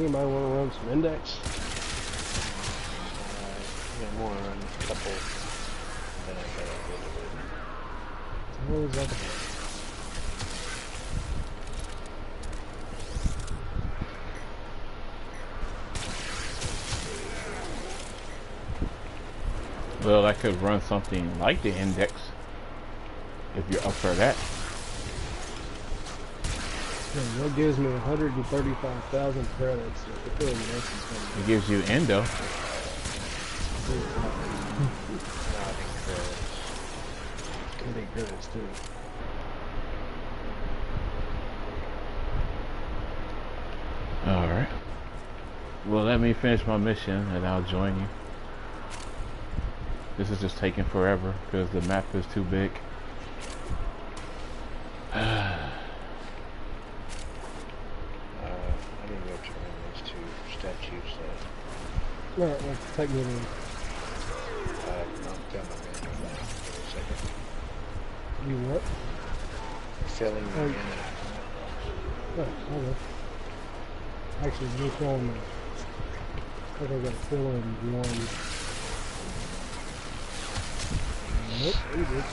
Anybody want to run some index? Yeah, I'm gonna run a couple. What was that about? Well, I could run something like the index if you're up for that. Yeah, that gives me 135,000 credits. So I feel like this is gonna It gives you endo. It's gonna be credits too. Alright. Well, let me finish my mission and I'll join you. This is just taking forever because the map is too big. I didn't go to those two statues that Alright, well, take me in. I'll tell my man in a second. You what? Filling me in. Oh, okay. Actually, just on me. I think I got to fill in one. Nope, you did.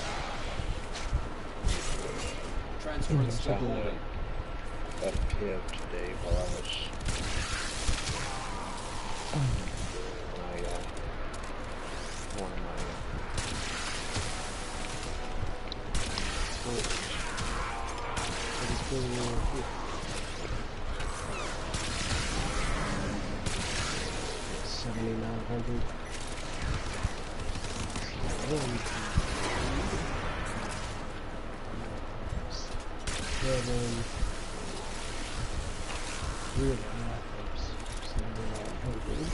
Transferring stuff away. Got a tip today while I was one of my 7,900. 7. 3 of them. 7,900.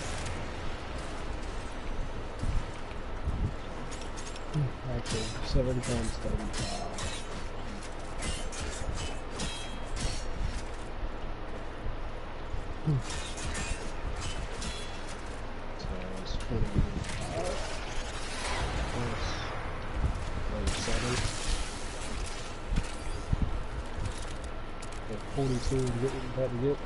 Actually, 7 times 35. So it's 25 plus 37. Got 42 to get what you had to get.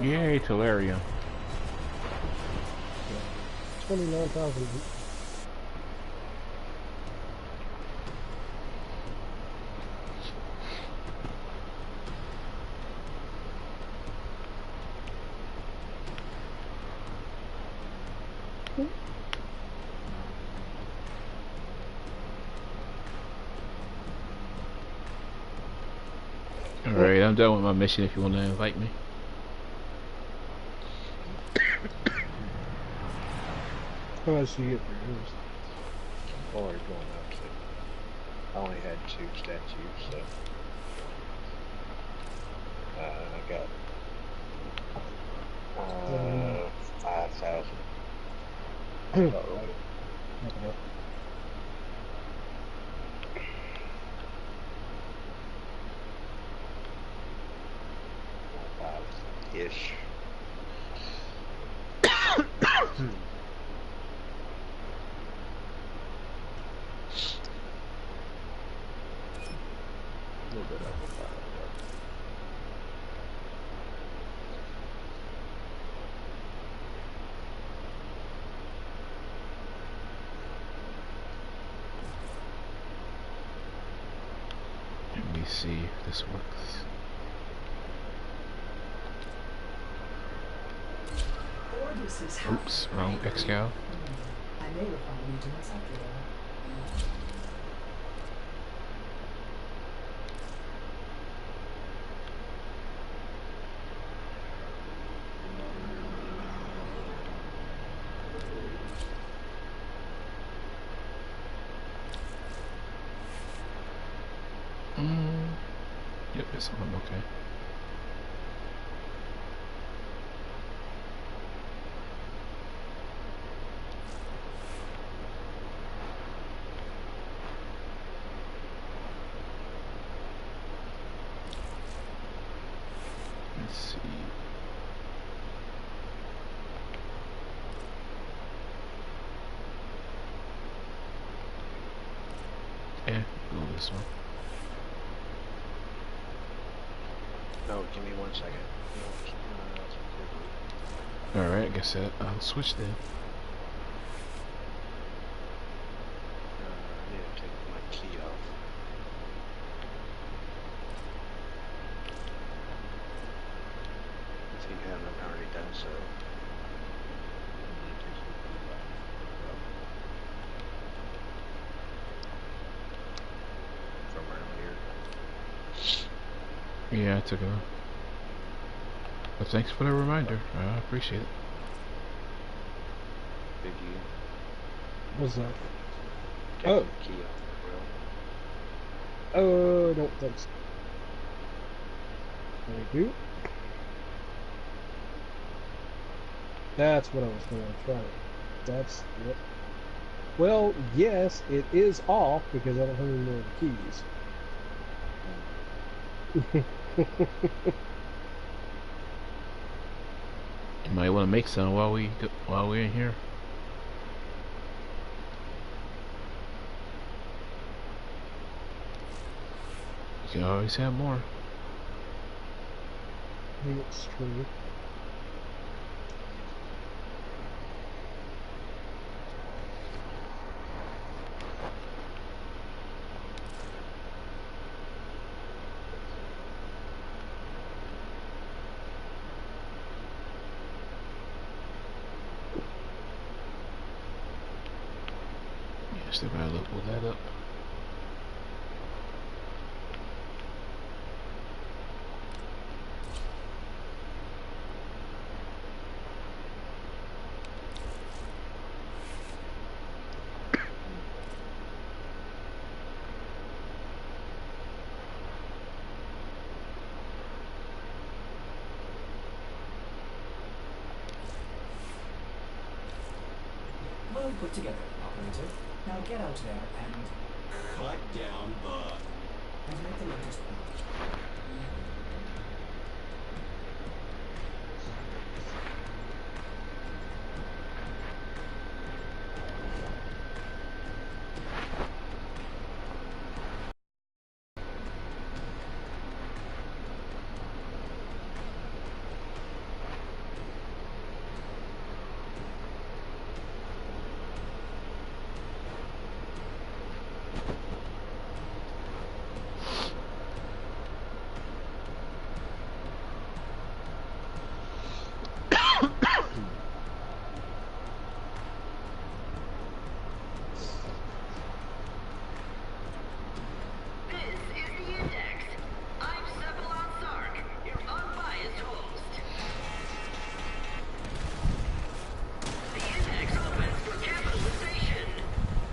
Yay, Teleria. 29,000. Alright, I'm done with my mission if you want to invite me. How much do you get for yours? I'm already going up to. I only had 2 statues, so. I got 5,000. About right. Okay. Ish. Let me see if this works. Oops, wrong excal. I may require you to accept it. Yep, it's on. Okay. Let's see. Yeah, go this one. No, give me 1 second. Alright, I guess I'll switch then. I need to take my key off. If you haven't already done so. From around here. Yeah, I took it off. But thanks for the reminder. I appreciate it. Did you What's that? take Oh. the key off, bro? Don't think so. Thank you. That's what I was going to try. That's what. Well, yes, it is off because I don't have any more keys. You might want to make some while we're in here. You can always have more. I think it's true. Yeah, still gotta pull that up. Well put together, operator. Now get out there and Cut down the... make the latest point.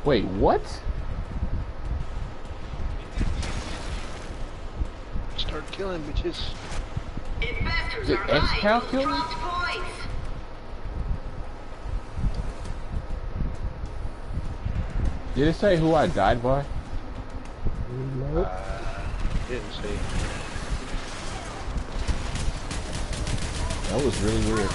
Wait, what? Start killing bitches. Did X-Cal kill me? Did it say who I died by? Nope. Didn't see. That was really weird.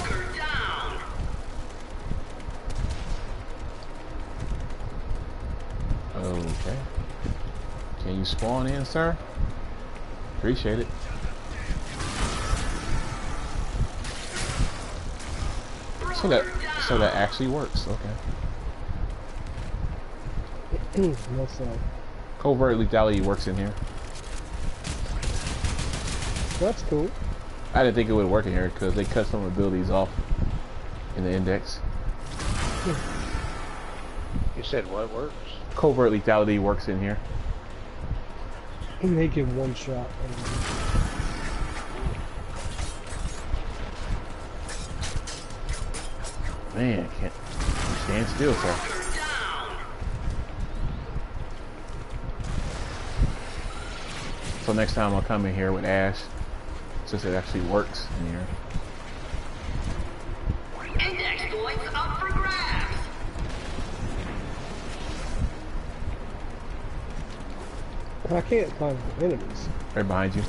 Okay. Can you spawn in, sir? Appreciate it. So that actually works. Okay. What's that? Covert lethality works in here. That's cool. I didn't think it would work in here because they cut some abilities off in the index. You said what works? Covert lethality works in here. And they can one shot. Man, can't stand still, sir. So next time I'll come in here with Ash, since it actually works in here. Index points up for grabs. I can't find the enemies. Right behind you.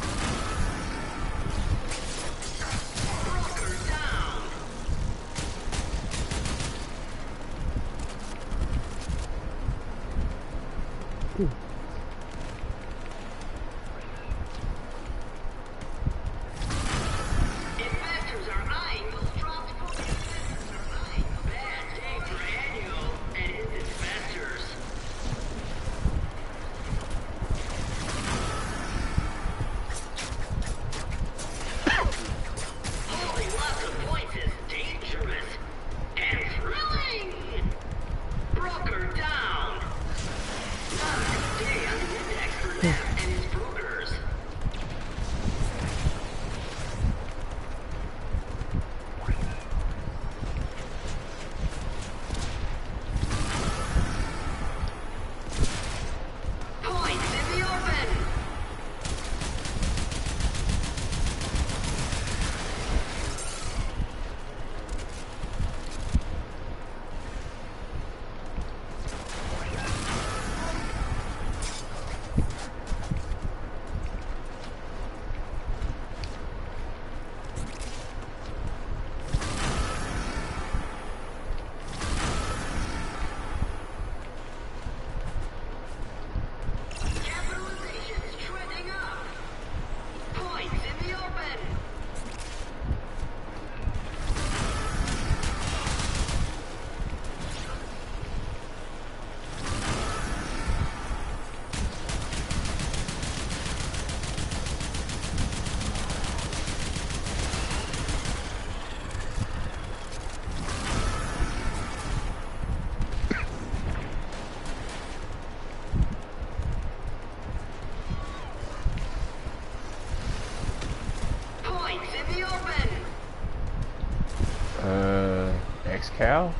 Cal,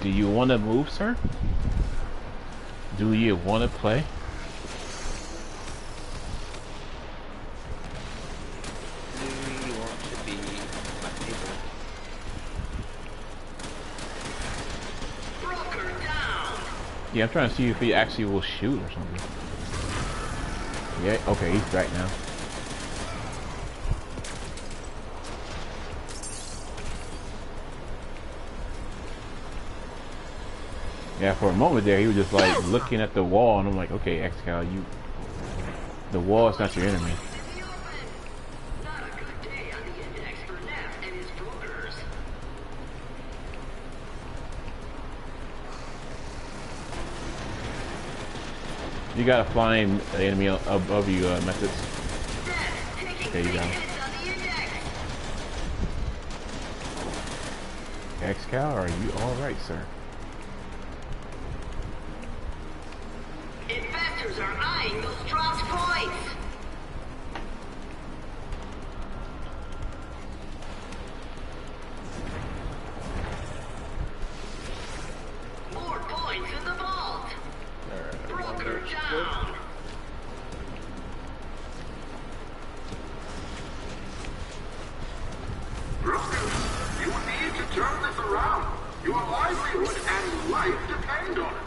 do you want to move, sir? Do you want to play? Do you want to be my neighbor? Yeah, I'm trying to see if he actually will shoot or something. Yeah, okay, he's back now. Yeah, for a moment there, he was just like looking at the wall, and I'm like, okay, X-Cal, the wall is not your enemy. You got a flying enemy above you, Methods. There you go. X-Cal, are you alright, sir? Investors are eyeing those dropped points. More points in the vault. Broker down. Brokers, you need to turn this around. Your livelihood and life depend on it.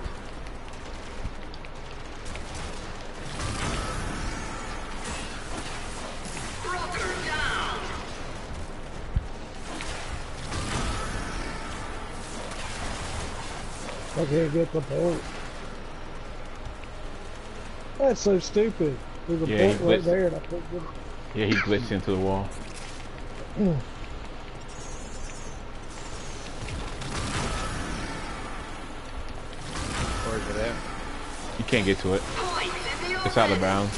I can't get the point. That's so stupid. There's a point right there and I can't get it. Yeah, he glitched into the wall. Where's it at? You can't get to it. It's out of bounds.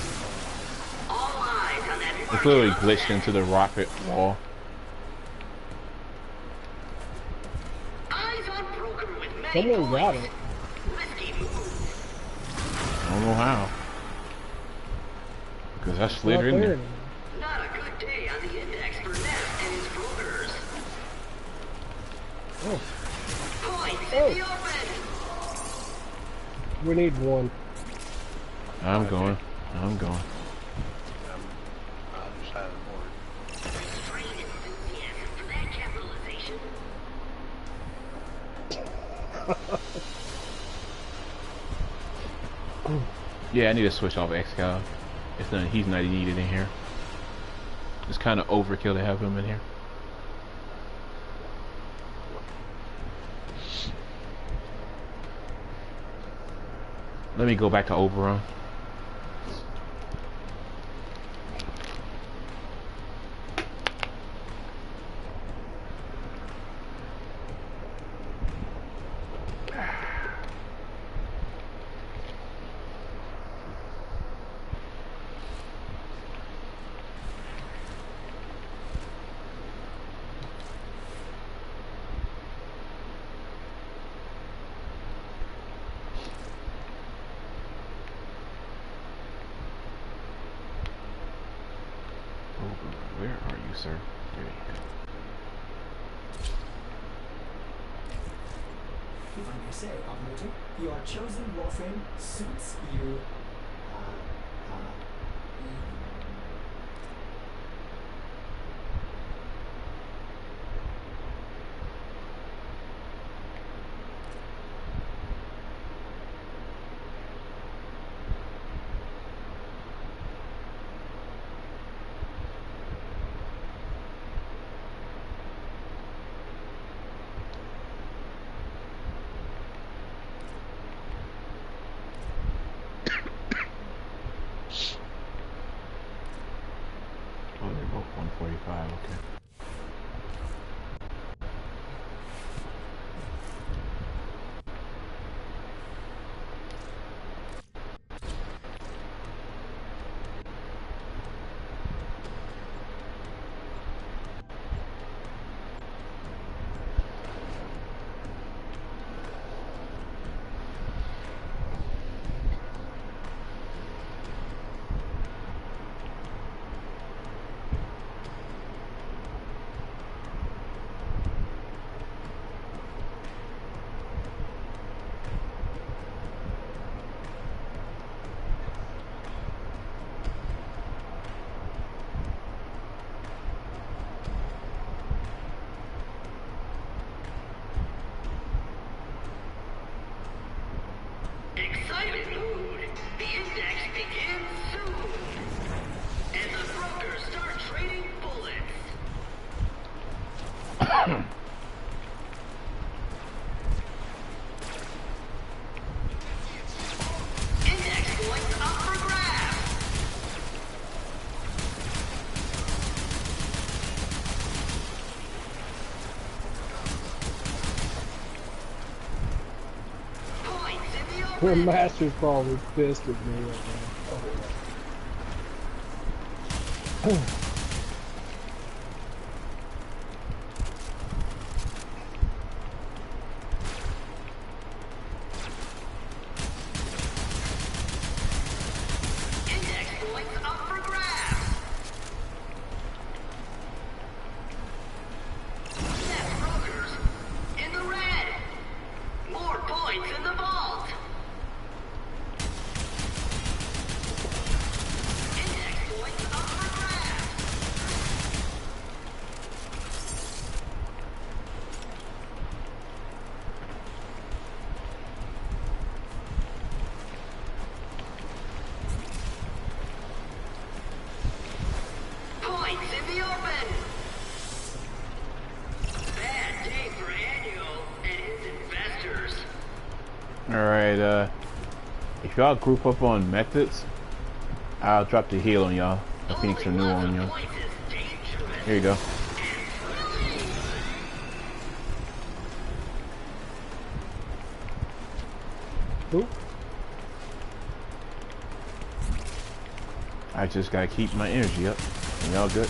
It's literally glitched into the rocket wall. broker with many Someone got points. it. Risky move. I don't know how. Because I It's slid not in there there. anymore. Not a good day on the index for Ness and his brokers. Oh, Points Oh. in the open. we need one. I'm going. I'm going. I'll just have it more. Great enthusiasm for that capitalization. Yeah, I need to switch off Xcal. It's not. He's not needed in here. It's kind of overkill to have him in here. Let me go back to Oberon. Where are you, sir? There you go. If I may say, operator, your chosen Warframe suits you. Oh, they're both 145. Okay. Excited mood. The index begins soon. And the brokers start trading bullets. Index points up for grabs. Points in the The open. master's probably pissed at me right now. Index points up for grabs. Net brokers in the red. More points in the vault. Index points up for grabs. Points in the open. Bad day for Annual and his investors. Alright, if y'all group up on methods, I'll drop the heal on y'all. I think some new on y'all. Points is dangerous. Here you go. Oop. I just gotta keep my energy up. And y'all good?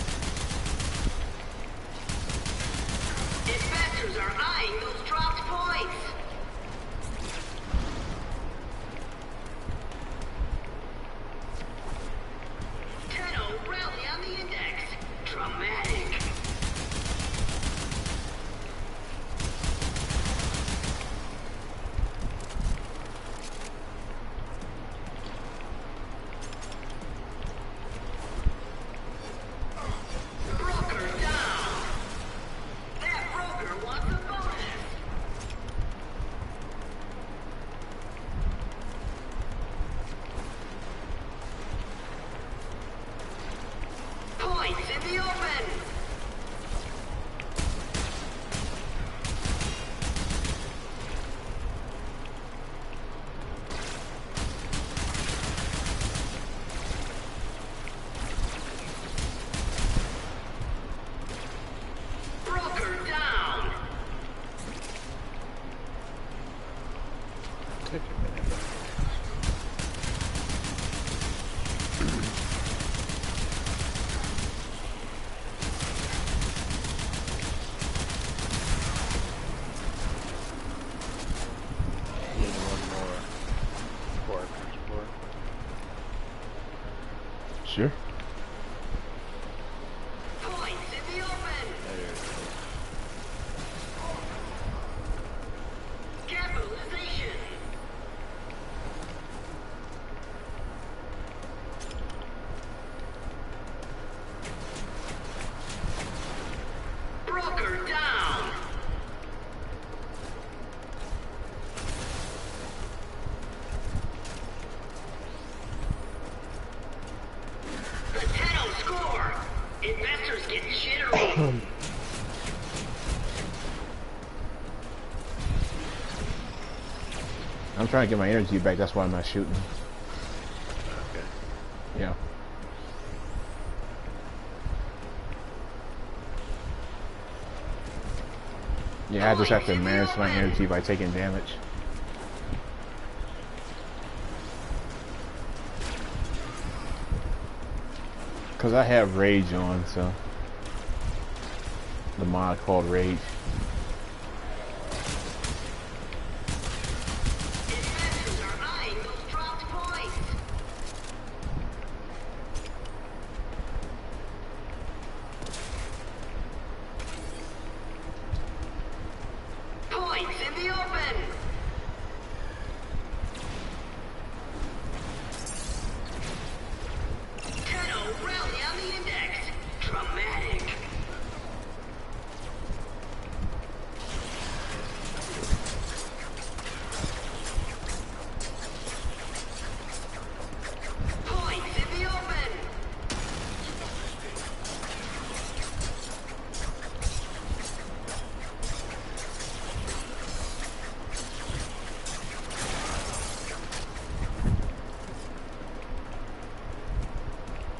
Investors are eyeing those dropped points. such a minute. Need one more workers for. Sure. Points in the open. There it is. Capitalization. Broker down. The 10-0 score. Investors get jittery. I'm trying to get my energy back, that's why I'm not shooting. Okay. Yeah. Yeah, I just have to manage my energy by taking damage. Cause I have rage on, so the mod called rage. Investors are eyeing those dropped points. Points in the open. Rally on the index. Dramatic. Points in the open.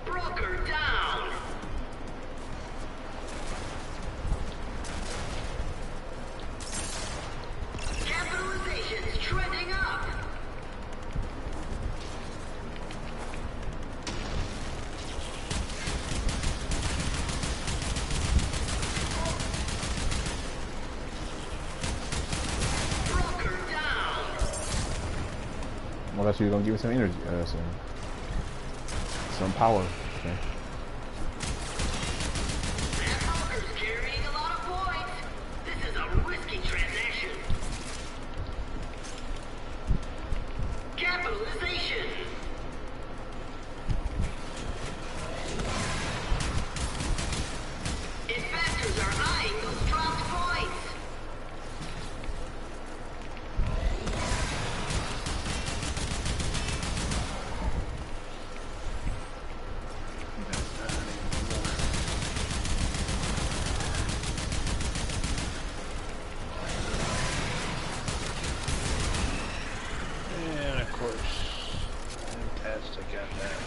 Broker down. Capitalization's trending up. Broker down. Well, that's you gonna give me some energy, some power. Okay. That broker's carrying a lot of points. This is a risky transaction. Capitalization. Investors are eyeing those dropped points. And of course, fantastic at that.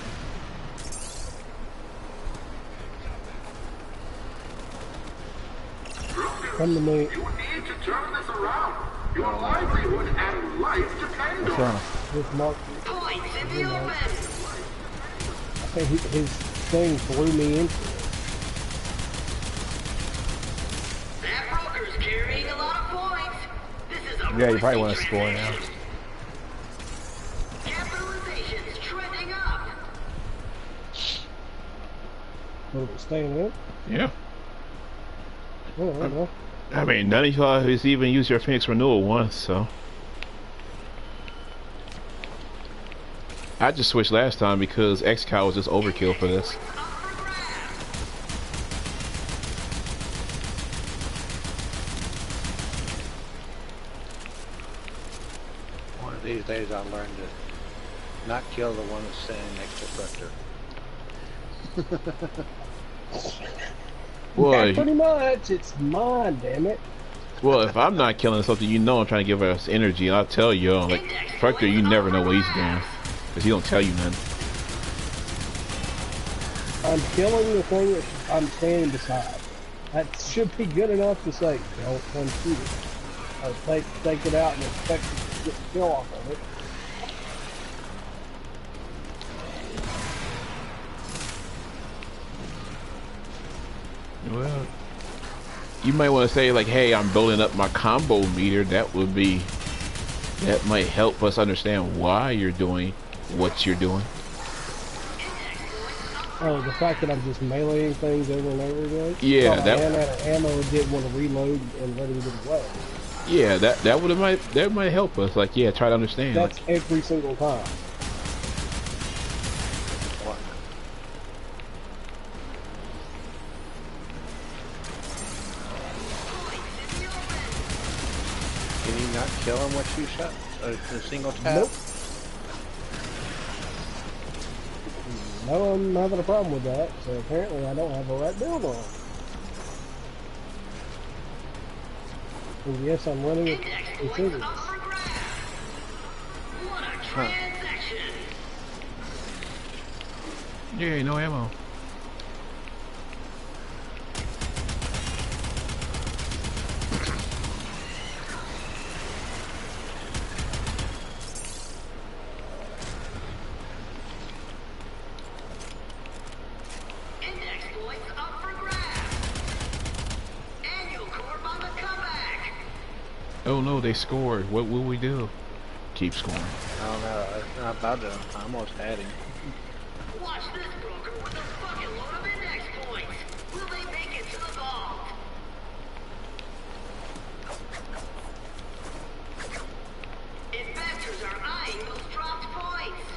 Come to me. You need to turn this around. Your livelihood and life depend What's on wrong? This Mark, Points in the open. I think his thing threw me into it. That broker's carrying a lot of points. This is a Yeah, you probably risky want to score now. transaction. Capitalization's trending up. What are we staying in? Yeah. Oh, I don't know. I mean, none of y'all has even used your Phoenix Renewal once, so. I just switched last time because X-Cow was just overkill for this. Up for grabs. One of these days I'll learn to not kill the one that's standing next to Fructor. Well, Yeah, pretty much. It's mine, damn it. well, if I'm not killing something, you know I'm trying to give us energy, and I'll tell you, like, Fructor, you never know what he's doing, because he don't tell you nothing. I'm killing the thing that I'm standing beside. That should be good enough to say, don't come shoot it. Or take it out and expect it to get the kill off of it. Well, you might want to say like, hey, I'm building up my combo meter. That might help us understand why you're doing what you're doing. Oh, the fact that I'm just meleeing things over and over again. Yeah, so I ran out of ammo and didn't want to reload and let it get away. Yeah, that might help us. Like, yeah, try to understand. That's like, every single time. What? Can you not kill him with 2 shots? A single tap? Nope. No, I'm having a problem with that, so apparently I don't have the right build on. And yes, I'm running it in figures. Huh. yeah, no ammo. Oh no, they scored. What will we do? Keep scoring. I don't know. I'm about to. I almost had him. Watch this broker with a fucking load of index points. Will they make it to the vault? Investors are eyeing those dropped points.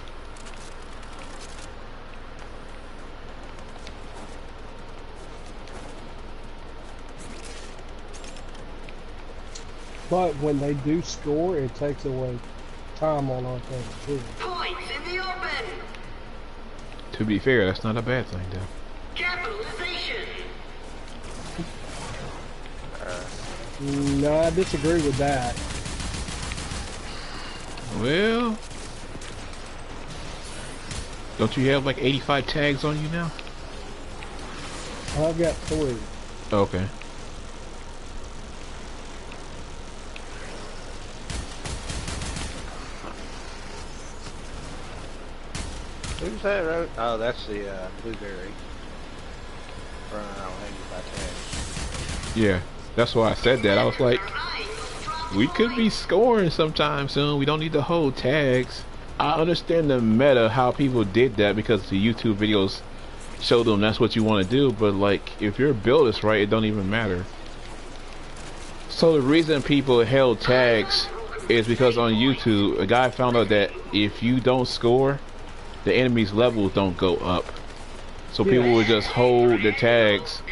But when they do score, it takes away time on our thing too. Points in the open. To be fair, that's not a bad thing, though. Capitalization. No, I disagree with that. Well, don't you have like 85 tags on you now? I've got 3. Okay. Who's that? Oh, that's the blueberry. Running out 85 tags. Yeah, that's why I said that. I was like, we could be scoring sometime soon. We don't need to hold tags. I understand the meta, how people did that because the YouTube videos show them that's what you want to do. But like, if your build is right, it don't even matter. So the reason people held tags is because on YouTube, a guy found out that if you don't score, the enemy's levels don't go up. So people would just hold their tags,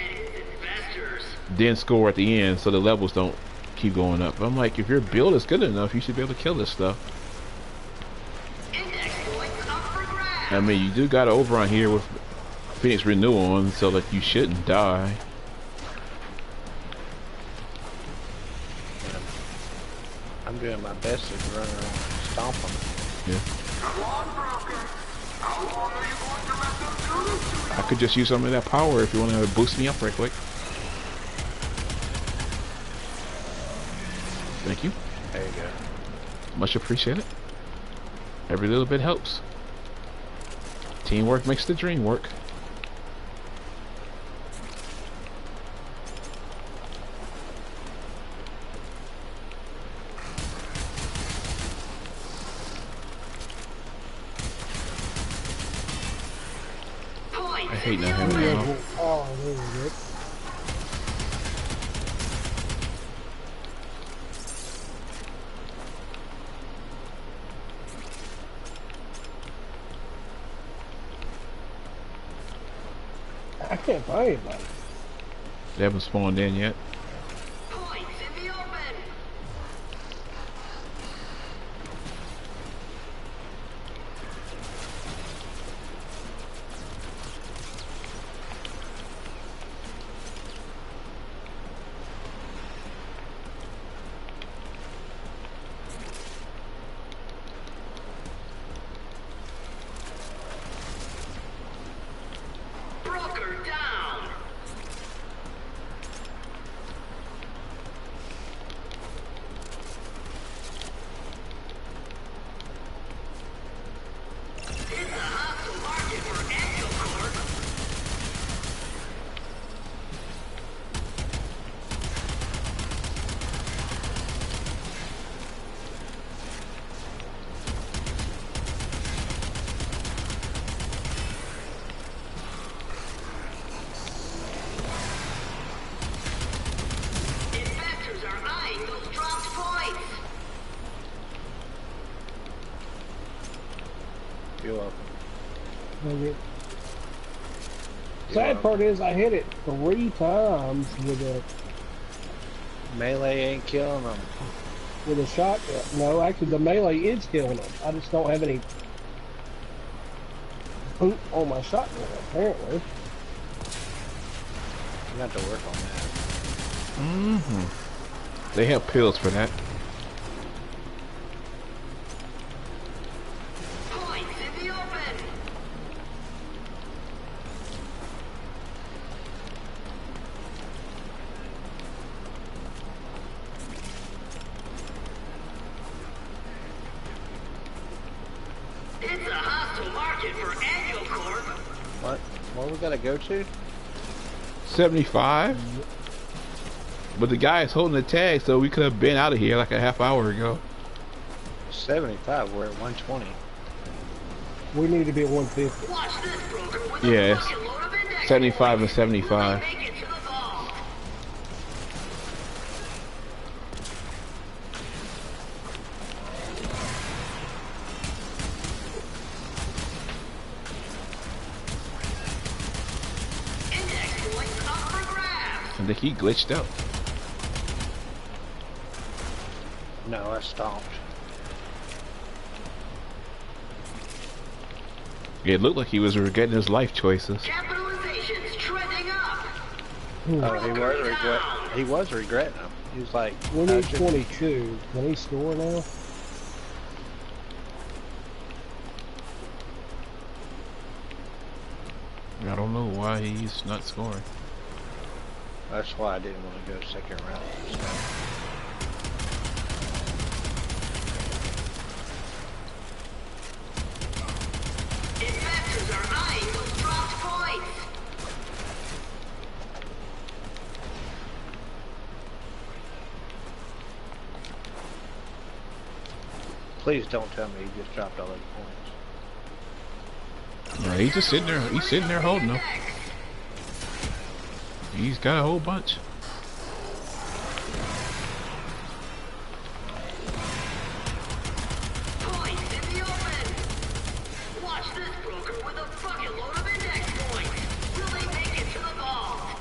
then score at the end, so the levels don't keep going up. I'm like, if your build is good enough, you should be able to kill this stuff. I mean, you do got over on here with Phoenix Renew on, so that you shouldn't die. I'm doing my best to run around and stomp them. Yeah. Come on, broker. How long are you going to let them do this to you? I could just use some of that power if you want to boost me up right quick. Thank you. There you go. Much appreciated. Every little bit helps. Teamwork makes the dream work. I hate not having ammo. Oh, there we go. I can't find anybody. They haven't spawned in yet. Points in the open. Broker down. Okay. Sad part is I hit it 3 times Melee ain't killing them. with a shotgun. No, actually the melee is killing them. I just don't have any oomph on my shotgun apparently. You have to work on that. Mm-hmm. They have pills for that. Points in the open. It's a hostile market for Annual Corp. What? What we gotta go to? 75? But the guy is holding the tag, so we could have been out of here like a half hour ago. 75. We're at 120. We need to be at 150. Watch this, broker, with Yeah, a fucking load of index 75 and points. 75. Make it to the vault. Index points up for grabs. I think he glitched out. No, I stomped. It looked like he was regretting his life choices. Capitalization's trending up. Oh, he was regretting them. He was like, We I need should- 22. Can he score now? I don't know why he's not scoring. That's why I didn't want to go second round. Investors are eyeing those dropped points. Please don't tell me he just dropped all those points. Yeah, he's just sitting there. He's sitting there holding them. He's got a whole bunch. Points in the open. Watch this, broker, with a fucking load of index points. Will they make it to the vault?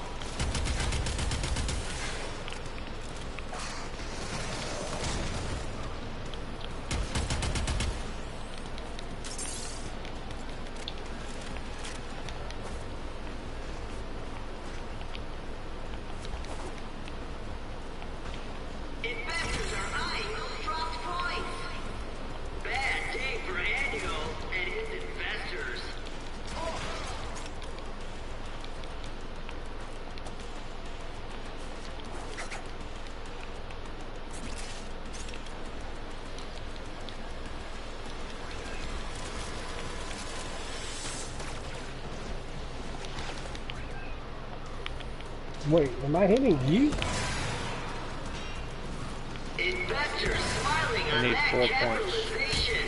Investors are eyeing those dropped points. Bad day for Annual and his investors. Wait, am I hitting you? Investors smiling I on need that 4 points. capitalization.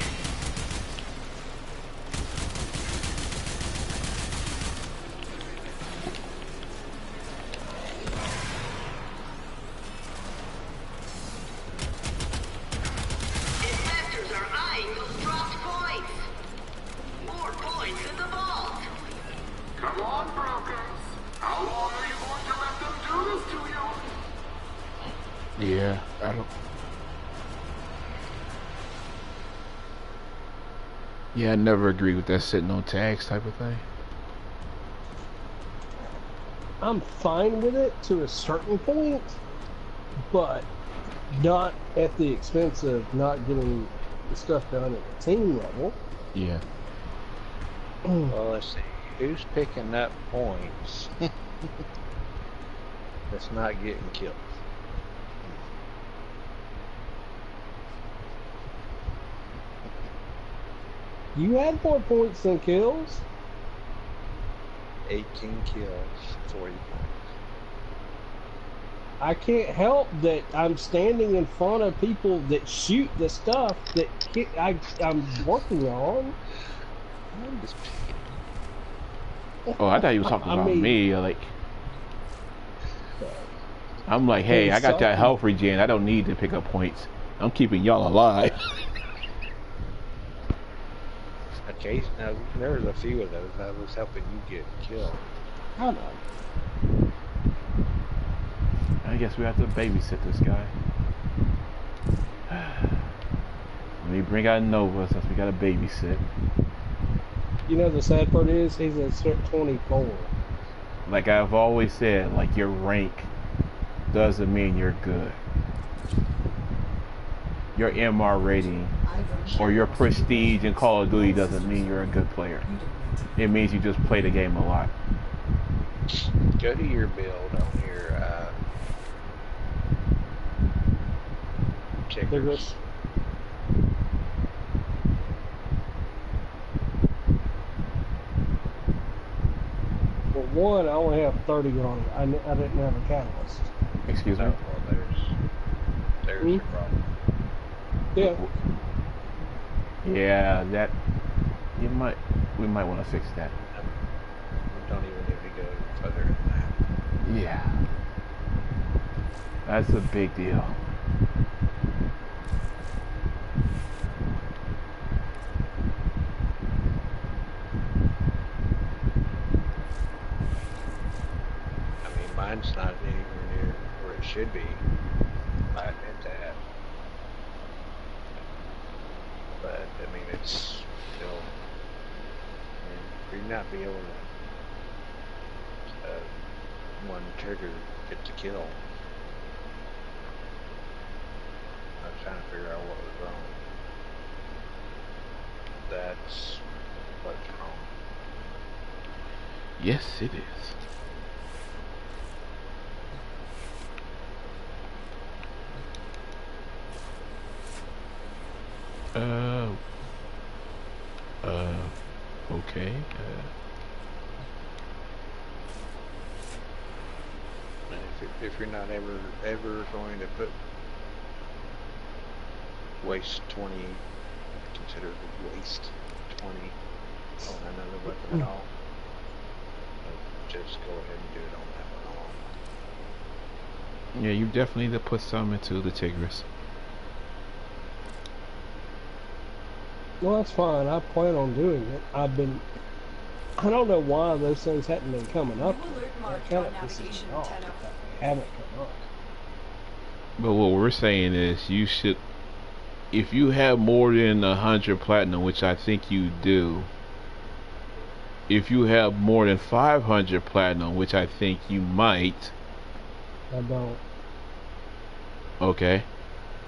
Investors are eyeing those dropped points. More points in the vault. Come on, brokers. How long are you going to let them do this to you? Yeah, I don't. Yeah, I never agreed with that sitting on tags type of thing. I'm fine with it to a certain point, but not at the expense of not getting the stuff done at the team level. Yeah. Well, let's see. Who's picking up points that's not getting killed? You had more points than kills. 18 kills, 40 points. I can't help that I'm standing in front of people that shoot the stuff that I'm working on. I'm just Oh, I thought you was talking I about mean- me. Like, I'm like, hey, I got that health regen. I don't need to pick up points. I'm keeping y'all alive. Case, now there was a few of those I was helping you get killed. I know. I guess we have to babysit this guy. Let me bring out Nova since we got to babysit. You know the sad part is he's at 24. Like I've always said, like your rank doesn't mean you're good. Your MR rating or your prestige in Call of Duty doesn't mean you're a good player. It means you just play the game a lot. Go to your build on your checkers. Well, one, I only have 30 on it. I didn't have a catalyst. Excuse me? Well, there's your problem. Yeah. Yeah, that we might want to fix that. We don't even need to go further than that. Yeah. That's a big deal. I mean, mine's not anywhere near where it should be. I admit that. But, I mean, it's still... I mean, for you not be able to... one trigger get the kill. I was trying to figure out what was wrong. That's what's wrong. Yes, it is. Okay. And if you're not ever going to put waste 20, consider waste 20 on another weapon at all, just go ahead and do it on that one alone. Yeah, you definitely need to put some into the Tigris. Well, that's fine. I plan on doing it. I don't know why those things hadn't been coming up. That kind of pisses me off. They haven't come up. But what we're saying is you should, if you have more than 100 platinum, which I think you do, if you have more than 500 platinum, which I think you might. I don't. Okay.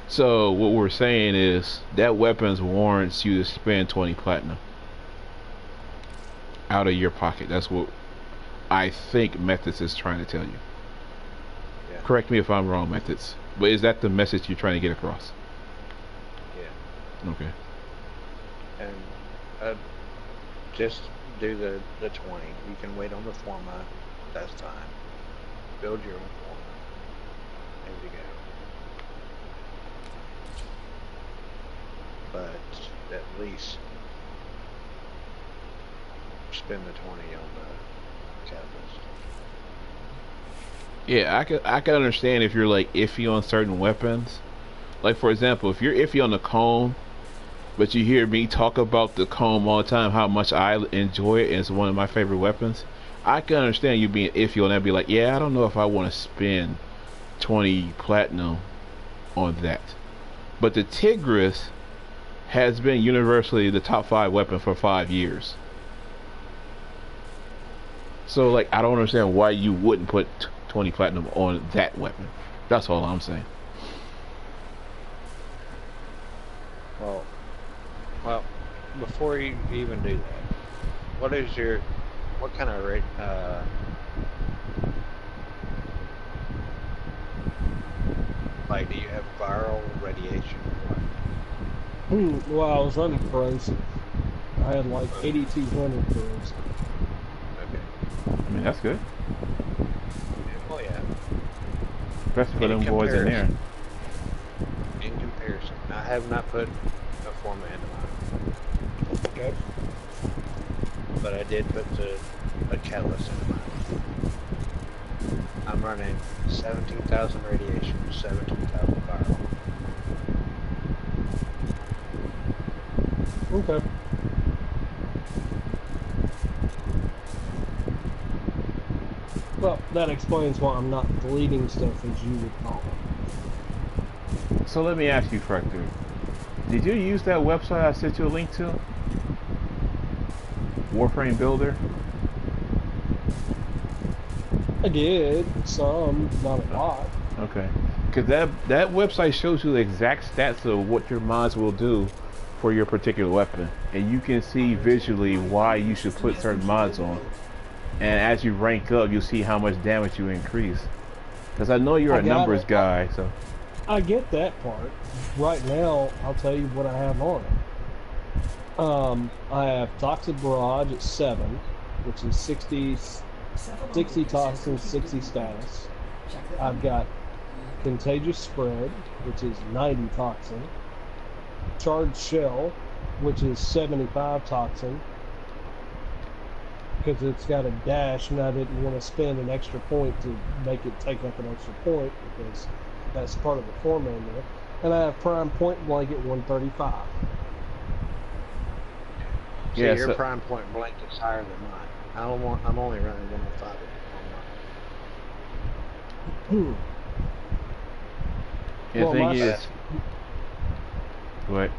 So what we're saying is that weapons warrants you to spend 20 platinum out of your pocket. That's what I think Methods is trying to tell you. Yeah. Correct me if I'm wrong, Methods. But is that the message you're trying to get across? Yeah. Okay. And just do the 20. You can wait on the format. That's fine. Build your own format. There you go. But at least spend the 20 on the catalyst. Yeah, I can understand if you're like iffy on certain weapons. Like for example, if you're iffy on the comb, but you hear me talk about the comb all the time, how much I enjoy it, and it's one of my favorite weapons, I can understand you being iffy on that. Be like, yeah, I don't know if I want to spend 20 platinum on that. But the Tigris has been universally the top 5 weapon for 5 years. So like, I don't understand why you wouldn't put 20 platinum on that weapon. That's all I'm saying. Well, before you even do that, what kind of rate, like, do you have viral radiation or what? Well, I was running corrosive. I had like 8200 corrosive. Okay. I mean, that's good. Oh yeah. Best for them boys in there. In comparison, I have not put a format into mine. Okay. But I did put a catalyst into mine. I'm running 17,000 radiation, 17,000 viral. Okay. Well, that explains why I'm not deleting stuff as you would call it. So let me ask you, Frector. Did you use that website I sent you a link to? Warframe Builder? I did some, not a lot. Okay. Because that website shows you the exact stats of what your mods will do for your particular weapon. And you can see visually why you should put certain mods on. And as you rank up, you'll see how much damage you increase. Because I know you're a numbers guy, so... I get that part. Right now, I'll tell you what I have on it. I have Toxic Barrage at 7, which is 60 toxin, 60 status. I've got Contagious Spread, which is 90 toxin. Charged Shell, which is 75 toxin. Because it's got a dash, and I didn't want to spend an extra point to make it take up an extra point, because that's part of the format there. And I have Prime Point Blank at 135. See, Yeah, your so, prime point blank is higher than mine. I'm only running 105 on mine. the Well, thing is... What?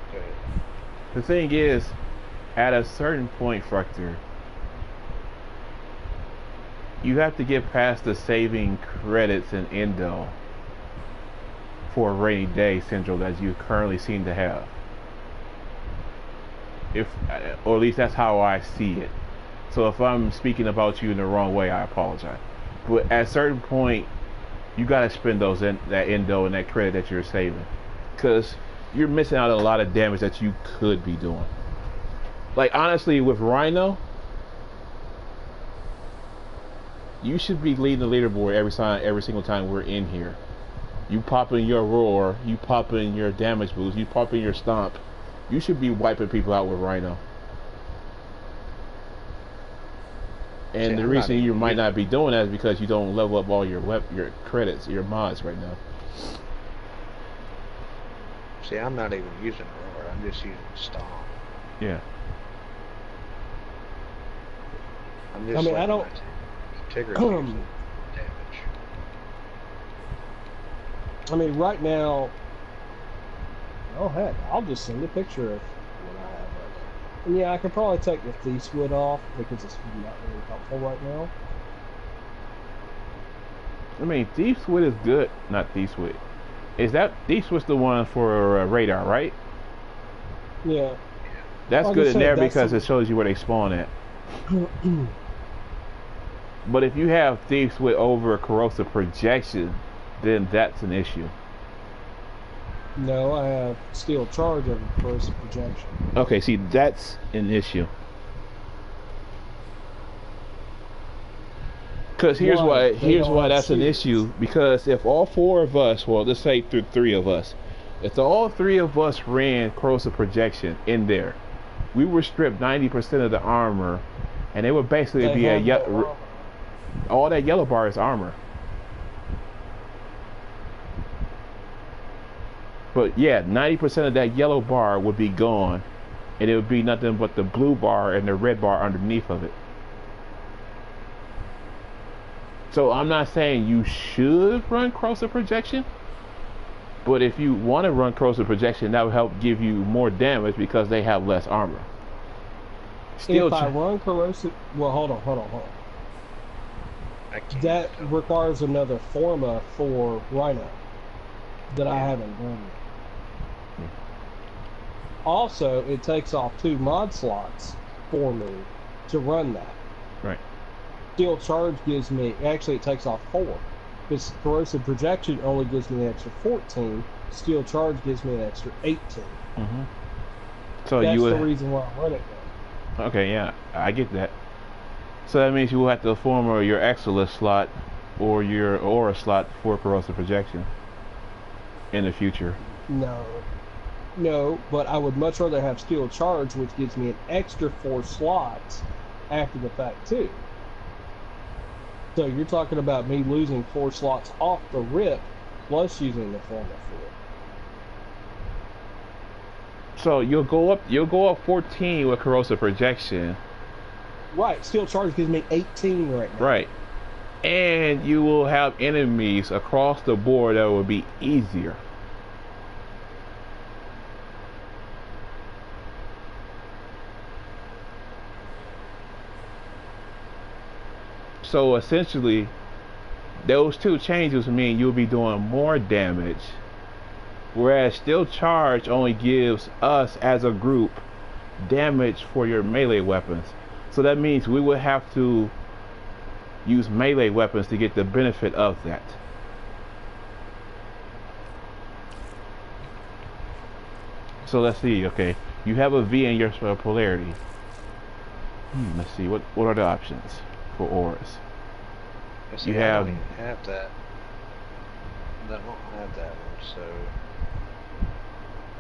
The thing is, at a certain point, Frector, you have to get past the saving credits and endo for a rainy day syndrome that you currently seem to have. Or at least that's how I see it. So if I'm speaking about you in the wrong way, I apologize. But at a certain point, you gotta spend that endo and that credit that you're saving, because you're missing out on a lot of damage that you could be doing. Like honestly, with Rhino, you should be leading the leaderboard every single time we're in here. You pop in your roar, you pop in your damage boost, you pop in your stomp. You should be wiping people out with Rhino. And the reason you might not be doing that is because you don't level up all your credits, your mods right now. See, I'm not even using roar. I'm just using stomp. Yeah. I'm just. I mean, I don't. Tigger's using damage. I mean, right now. Oh heck, I'll just send a picture of what I have right now. And yeah, I could probably take the Thief's Wood off because it's not really helpful right now. I mean, Thief's Wood is good. Not Thief's Wood. Is that Thief's Wood's the one for radar, right? Yeah. That's good in there because it shows you where they spawn at. But if you have Thief's Wood over corrosive projection, then that's an issue. No, I have Steel Charge over corrosive projection. Okay, see, that's an issue. Because here's why that's an issue. Because if all four of us, well, let's say through three of us, if all three of us ran corrosive projection in there, we would strip 90% of the armor, and it would basically be all that yellow bar is armor. But yeah, 90% of that yellow bar would be gone, and it would be nothing but the blue bar and the red bar underneath of it. So I'm not saying you should run corrosive projection, but if you want to run corrosive projection, that will help give you more damage because they have less armor. If I run corrosive, well, hold on. That requires another forma for Rhino that I haven't done yet. Also, it takes off 2 mod slots for me to run that. Right. Steel Charge gives me, actually it takes off 4. Because corrosive projection only gives me an extra 14. Steel Charge gives me an extra 18. Mm-hmm. So that's the reason why I run it now. Okay, yeah, I get that. So that means you will have to form your Exilus slot or your Aura slot for corrosive projection in the future. No, but I would much rather have Steel Charge, which gives me an extra 4 slots after the fact too. So you're talking about me losing 4 slots off the rip, plus using the forma for it. So you'll go up 14 with corrosive projection. Right, Steel Charge gives me 18 right now. Right. and you will have enemies across the board that will be easier. So essentially, those two changes mean you'll be doing more damage, whereas Still Charge only gives us as a group damage for your melee weapons. So that means we would have to use melee weapons to get the benefit of that. So let's see, okay, you have a V in your polarity. Let's see, what are the options for auras? See, You I have don't even have that. I don't have that one, so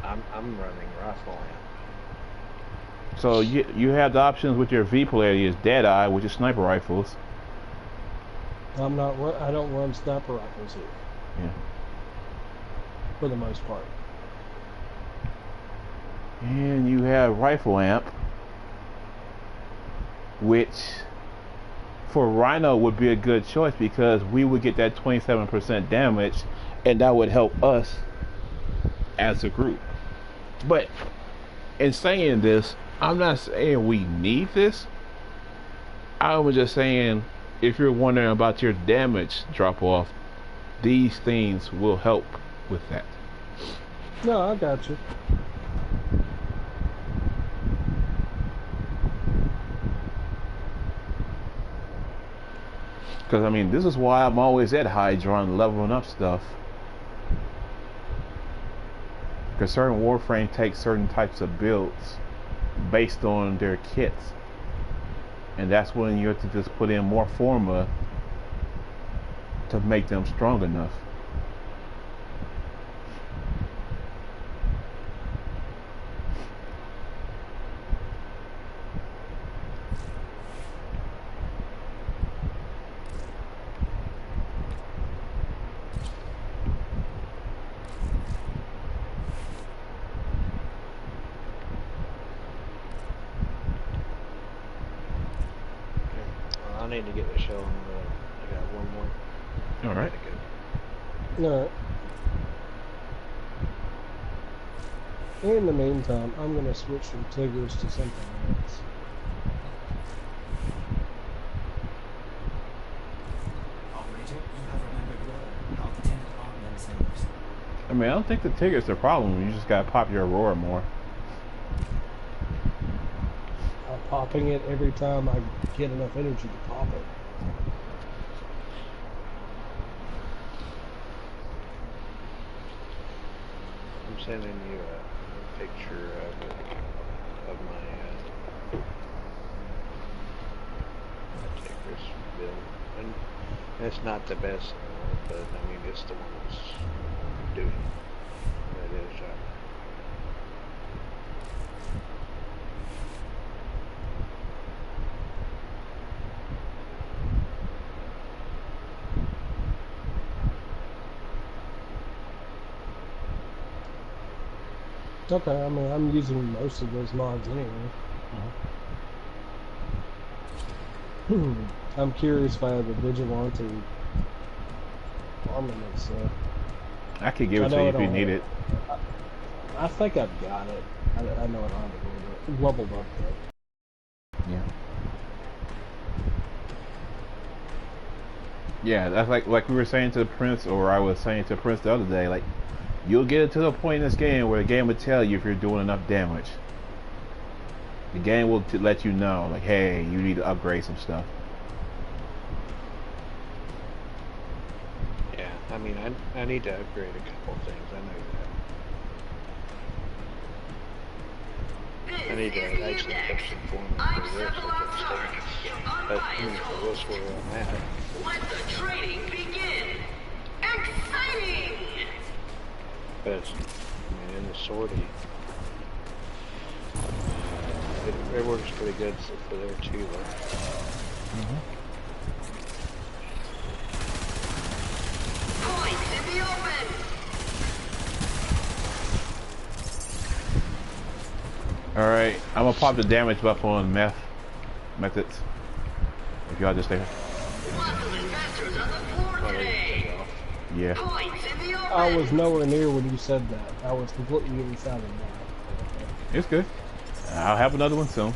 I'm running rifle amp. So you have the options with your V polarity is Deadeye, which is sniper rifles. I don't run sniper rifles here. Yeah. For the most part. And you have rifle amp, which for Rhino would be a good choice because we would get that 27% damage, and that would help us as a group. But in saying this, I'm not saying we need this. I was just saying, if you're wondering about your damage drop off, these things will help with that. No, I got you. Because I mean, this is why I'm always at Hydra leveling up stuff. Because certain Warframe takes certain types of builds based on their kits, and that's when you have to just put in more forma to make them strong enough. I need to get the shell on I got one more. All right. Alright. In the meantime, I'm going to switch from Tigers to something else. Operator, you have remembered well how the tenant armed themselves. I mean, I don't think the Tigger's the problem. You just gotta pop your Aurora more. I'm popping it every time I get enough energy to pop it. I'm sending you a picture of my Tigris build, and it's not the best, but I mean it's the one that's doing that is job. Okay, I mean, I'm using most of those mods anyway. I'm curious if I have a Vigilante armament set. I could give it to you if you need it. I think I've got it. I know I don't have it leveled up though. Yeah. Yeah, that's like we were saying to Prince, or I was saying to Prince the other day, like, you'll get it to the point in this game where the game will tell you if you're doing enough damage. The game will let you know, like, hey, you need to upgrade some stuff. Yeah, I mean I need to upgrade a couple things. I know that. I need to actually put some form for this. But I mean, for this where I'm at. Let the training begin! Exciting! But it's, I mean, in the sortie, it works pretty good for there too, though. Points in the open! Alright, I'm gonna pop the damage buff on methods. If y'all just stay here. Lots of investors Investors on the floor Oh, there you today. go. Yeah. Points in the open. I was nowhere near when you said that. I was completely inside of that. It's good. I'll have another one soon.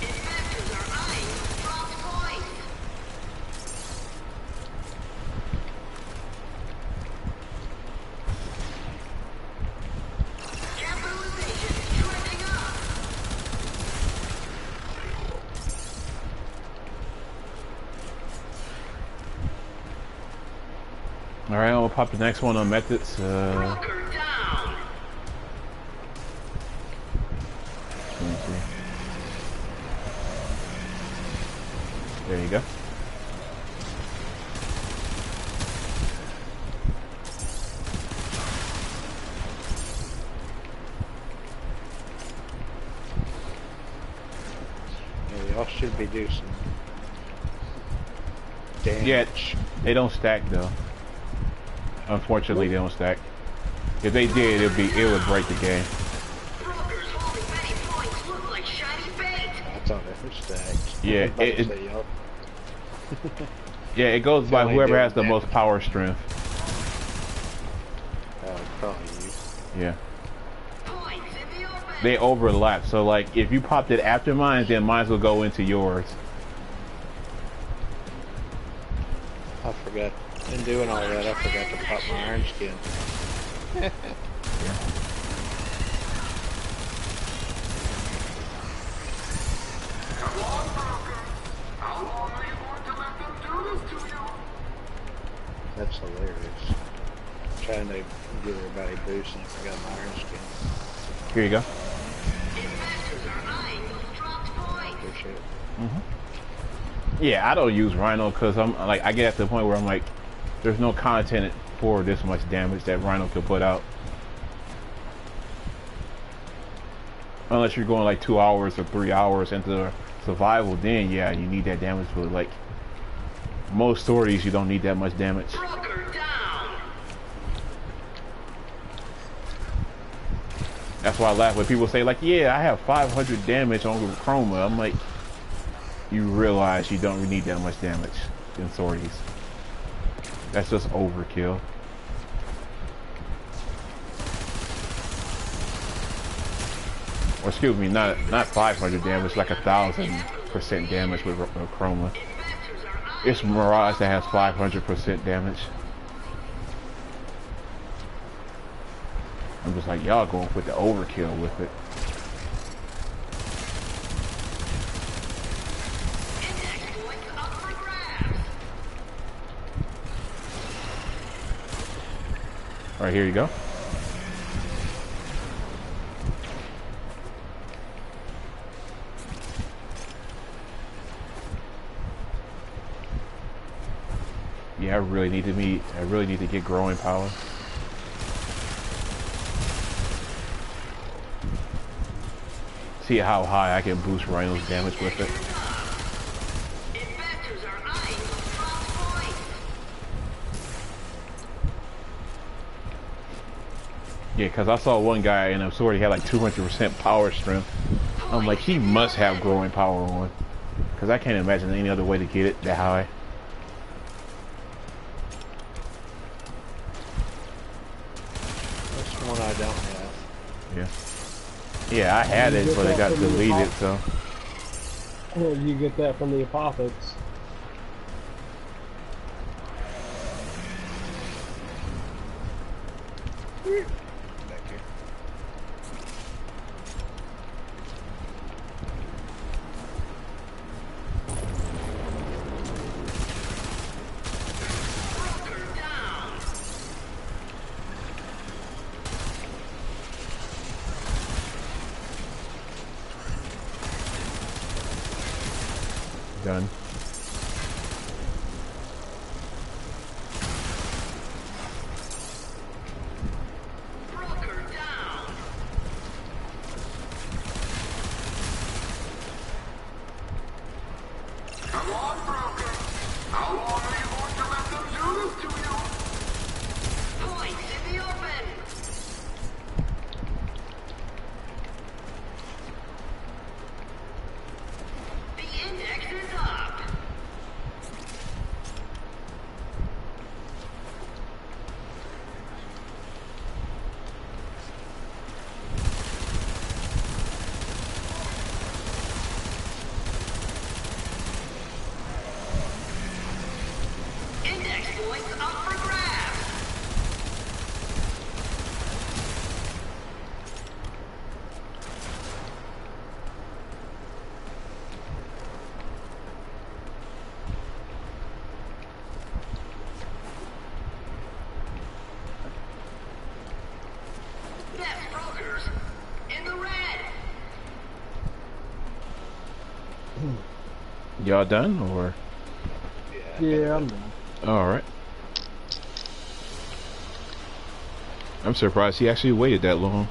Investors are eyeing those dropped points. Capitalization is trending up. All right, I'll pop the next one on methods. Broker down. Let me see. There you go. Yeah, y'all should be doing some damage. Yeah, they don't stack though. Unfortunately, they don't stack. If they did, it would break the game. Brokers holding many points look like shiny bait. I thought it was stacked. Yeah, I was about to it- say, y'all. Yeah, it goes by only whoever doing has the damage. most power strength. Probably you. Yeah, Points in the open. they overlap. So like, if you popped it after mine, then mine will go into yours. I forgot. In doing all that, I forgot to pop my iron skin. Come on, broker. How long are you going to let them do this to you? That's hilarious. Trying to give everybody boosts and I forgot my iron skin. Here you go. Investors are eyeing those dropped points. Appreciate it. Yeah, I don't use Rhino because I'm like, I get at the point where I'm like, there's no content for this much damage that Rhino can put out. Unless you're going like 2 hours or 3 hours into survival, then yeah, you need that damage. But like most stories, you don't need that much damage. Broker down. That's why I laugh when people say like, yeah, I have 500 damage on Chroma. I'm like, you realize you don't need that much damage in sorties. That's just overkill. Or excuse me, not 500 damage, like 1,000% damage with Chroma. Investors are eyeing. It's Mirage that has 500% damage. I'm just like, y'all going with the overkill with it. Index points up for grabs. All right, here you go. Yeah, I really need to get growing power. See how high I can boost Rhino's damage with it. Investors are eyeing those dropped points. Yeah, because I saw one guy in a sword, he had like 200% power strength. I'm like, he must have growing power on. Because I can't imagine any other way to get it that high. That's one I don't have. Yeah. Yeah, I had it, but it got deleted, so. You get that from the Apothix. Back here. Broker down. Done. Broker down. Come on, broker. How long are you going to let them do this to you? points up for grabs. Best brokers in the red. Y'all done or? Yeah, I'm done. All right. I'm surprised he actually waited that long.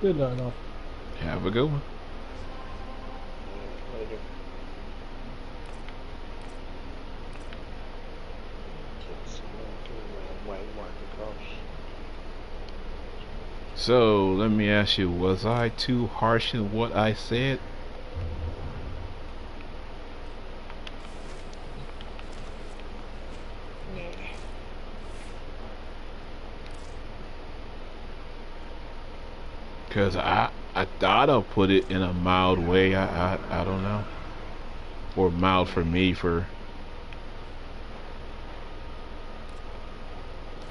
Good night, all. Have a good one. Later. So let me ask you, was I too harsh in what I said? Cause I thought I put it in a mild way. I don't know, or mild for me. For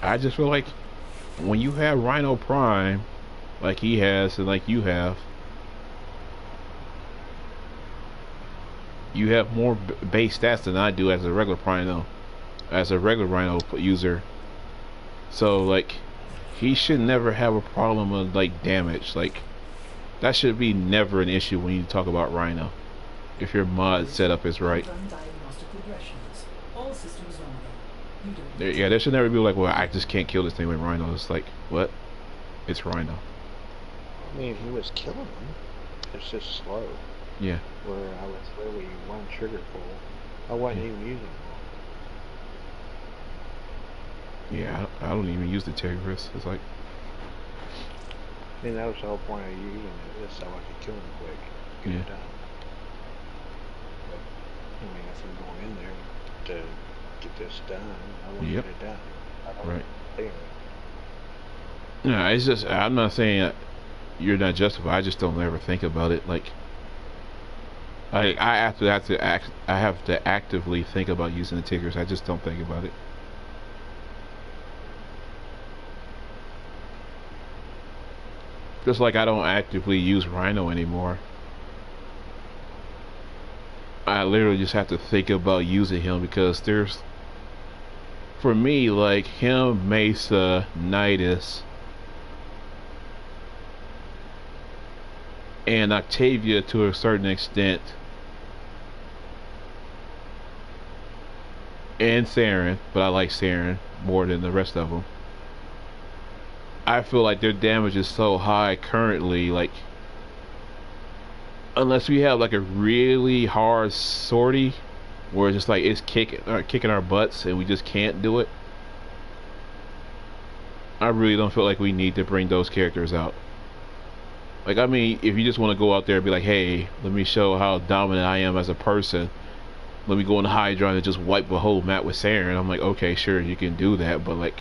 I just feel like when you have Rhino Prime, like he has and like you have more base stats than I do as a regular Rhino, as a regular Rhino user. So like, he should never have a problem of like damage. Like that should be never an issue when you talk about Rhino, if your mod setup is right. Diagnostic regressions. All systems nominal. You don't Yeah, there should never be like, well, I just can't kill this thing with Rhino. It's like, what? It's Rhino. I mean, he was killing them. It's just slow. Yeah. Where I was literally one trigger pull. I wasn't even using it. Yeah, I don't even use the Tigris. It's like, I mean, that was the whole point of using it, is so I could kill him quick, get Yeah. it done. But, I mean, if I'm going in there to get this done, I want to Yep. get it done. I don't Right. think no, it's just, I'm not saying that you're not justified. I just don't ever think about it. Like, I have to actively think about using the Tigris. I just don't think about it. Just like I don't actively use Rhino anymore. I literally just have to think about using him because there's, for me, like him, Mesa, Nidus, and Octavia to a certain extent, and Saren, but I like Saren more than the rest of them. I feel like their damage is so high currently, like unless we have like a really hard sortie where it's just like it's kicking our butts and we just can't do it, I really don't feel like we need to bring those characters out. Like, I mean, if you just want to go out there and be like, hey, let me show how dominant I am as a person, let me go on the Hydra and just wipe the whole map with Saren, I'm like, okay, sure, you can do that, but like,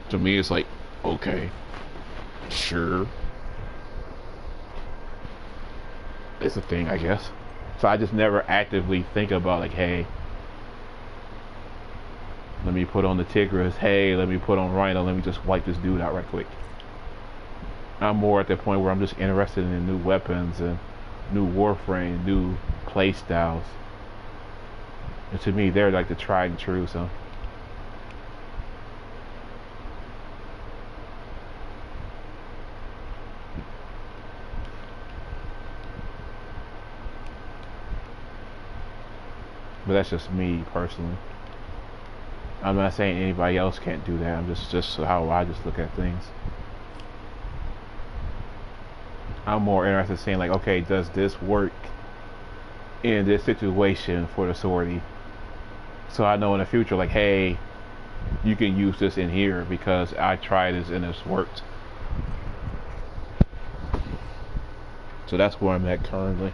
to me it's like, okay, sure, it's a thing, I guess. So I just never actively think about like, hey, let me put on the Tigris, hey, let me put on Rhino, let me just wipe this dude out right quick. I'm more at the point where I'm just interested in new weapons and new Warframe, new play styles. And to me, they're like the tried and true, so. But that's just me personally. I'm not saying anybody else can't do that. I'm just how I just look at things. I'm more interested in saying like, okay, does this work in this situation for the sortie? So I know in the future, like, hey, you can use this in here because I tried this and it's worked. So that's where I'm at currently.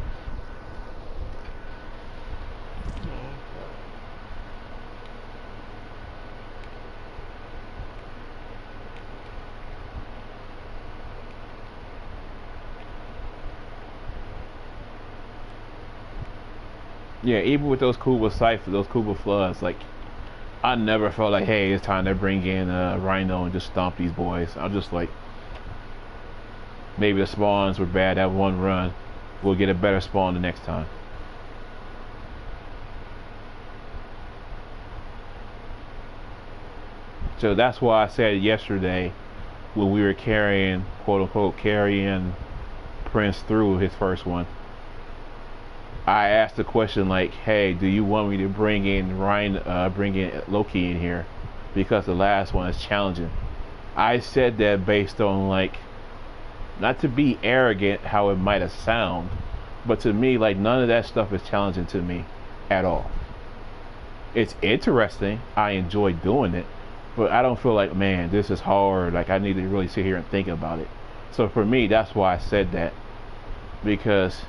Yeah, even with those Kuba ciphers, those Kuba floods, like I never felt like, hey, it's time to bring in Rhino and just stomp these boys. I'm just like, maybe the spawns were bad that one run. We'll get a better spawn the next time. So that's why I said yesterday when we were carrying, quote unquote, carrying Prince through his first one, I asked the question like, hey, do you want me to bring in bring in Loki in here? Because the last one is challenging. I said that based on like, not to be arrogant how it might have sound, but to me, like none of that stuff is challenging to me at all. It's interesting. I enjoy doing it, but I don't feel like, man, this is hard. Like I need to really sit here and think about it. So for me, that's why I said that, because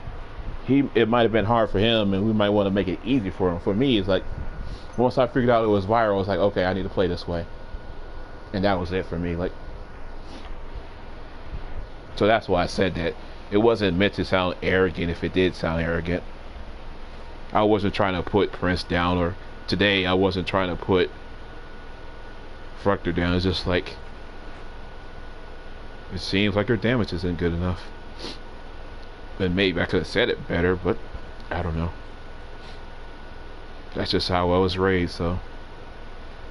it might have been hard for him, and we might want to make it easy for him. For me, it's like once I figured out it was viral, I was like, okay, I need to play this way, and that was it for me. Like, so that's why I said that. It wasn't meant to sound arrogant. If it did sound arrogant, I wasn't trying to put Prince down, or today I wasn't trying to put Fructor down. It's just like it seems like her damage isn't good enough. And maybe I could have said it better, but I don't know. That's just how I was raised. So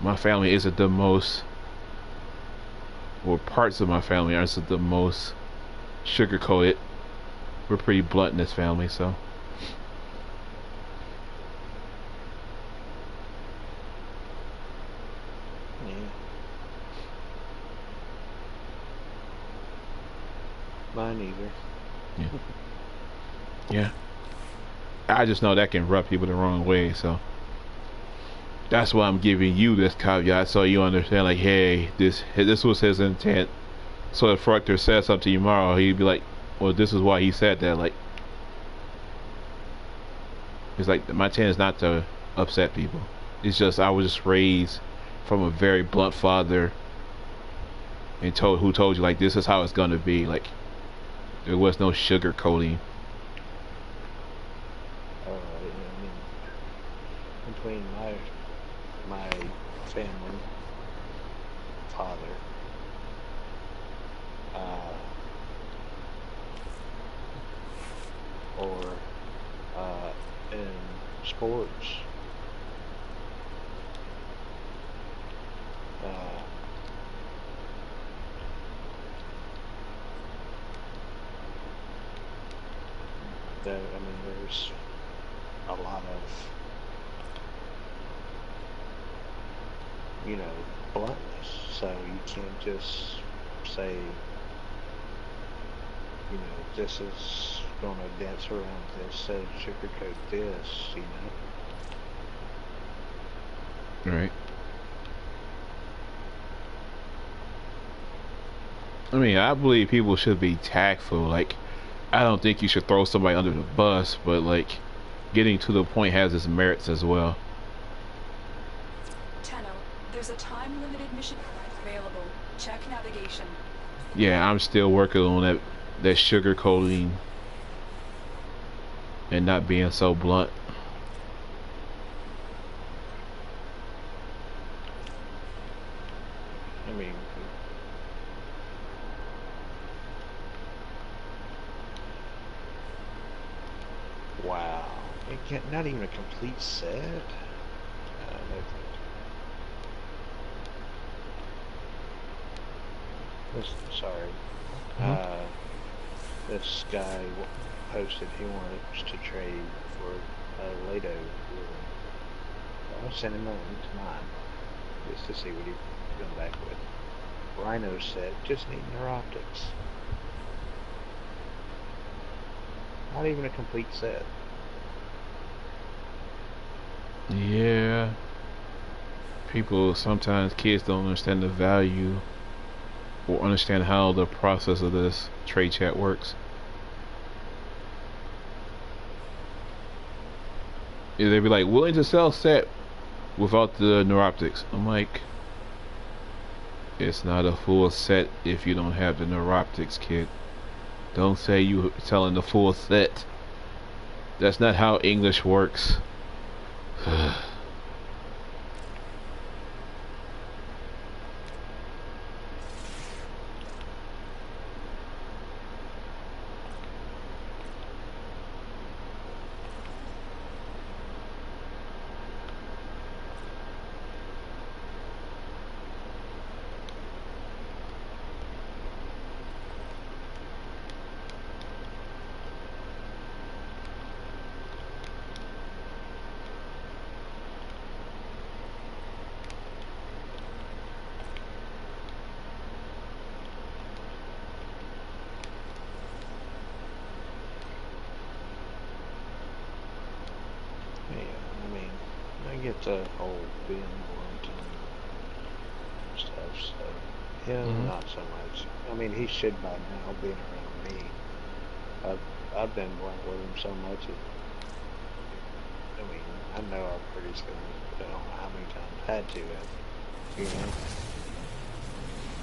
my family isn't the most, or parts of my family aren't the most sugar-coated. We're pretty blunt in this family, so. Yeah. Mine either. Yeah. Yeah. I just know that can rub people the wrong way, so that's why I'm giving you this caveat so you understand, like, hey, this was his intent. So if Fructor says something to you tomorrow, he'd be like, well, this is why he said that. Like, it's like my intent is not to upset people. It's just I was just raised from a very blunt father, and who told you like this is how it's gonna be. Like there was no sugarcoating. I mean, between my family, father, or in sports, there's a lot of, bluntness. So you can't just say, this is going to dance around this, sugarcoat this, Right. I mean, I believe people should be tactful. Like, I don't think you should throw somebody under the bus, but like, getting to the point has its merits as well. Tenno, there's a time-limited mission available. Check navigation. Yeah, I'm still working on that sugarcoating and not being so blunt. I mean, wow. Not even a complete set? Sorry. This guy posted he wants to trade for Lado. I'll send him a link to mine just to see what he come back with. Rhino set, just need neuroptics. Not even a complete set. Yeah. People sometimes kids don't understand the value or understand how the process of this trade chat works. Yeah, they'd be like willing to sell set without the neuroptics. I'm like, it's not a full set if you don't have the neuroptics, kid. Don't say you selling the full set. That's not how English works. Get the whole being blunt and stuff, so him not so much. I mean, he should by now being around me. I've been blunt with him so much. I mean, I know I've pretty good, but I don't know how many times I had to, you know.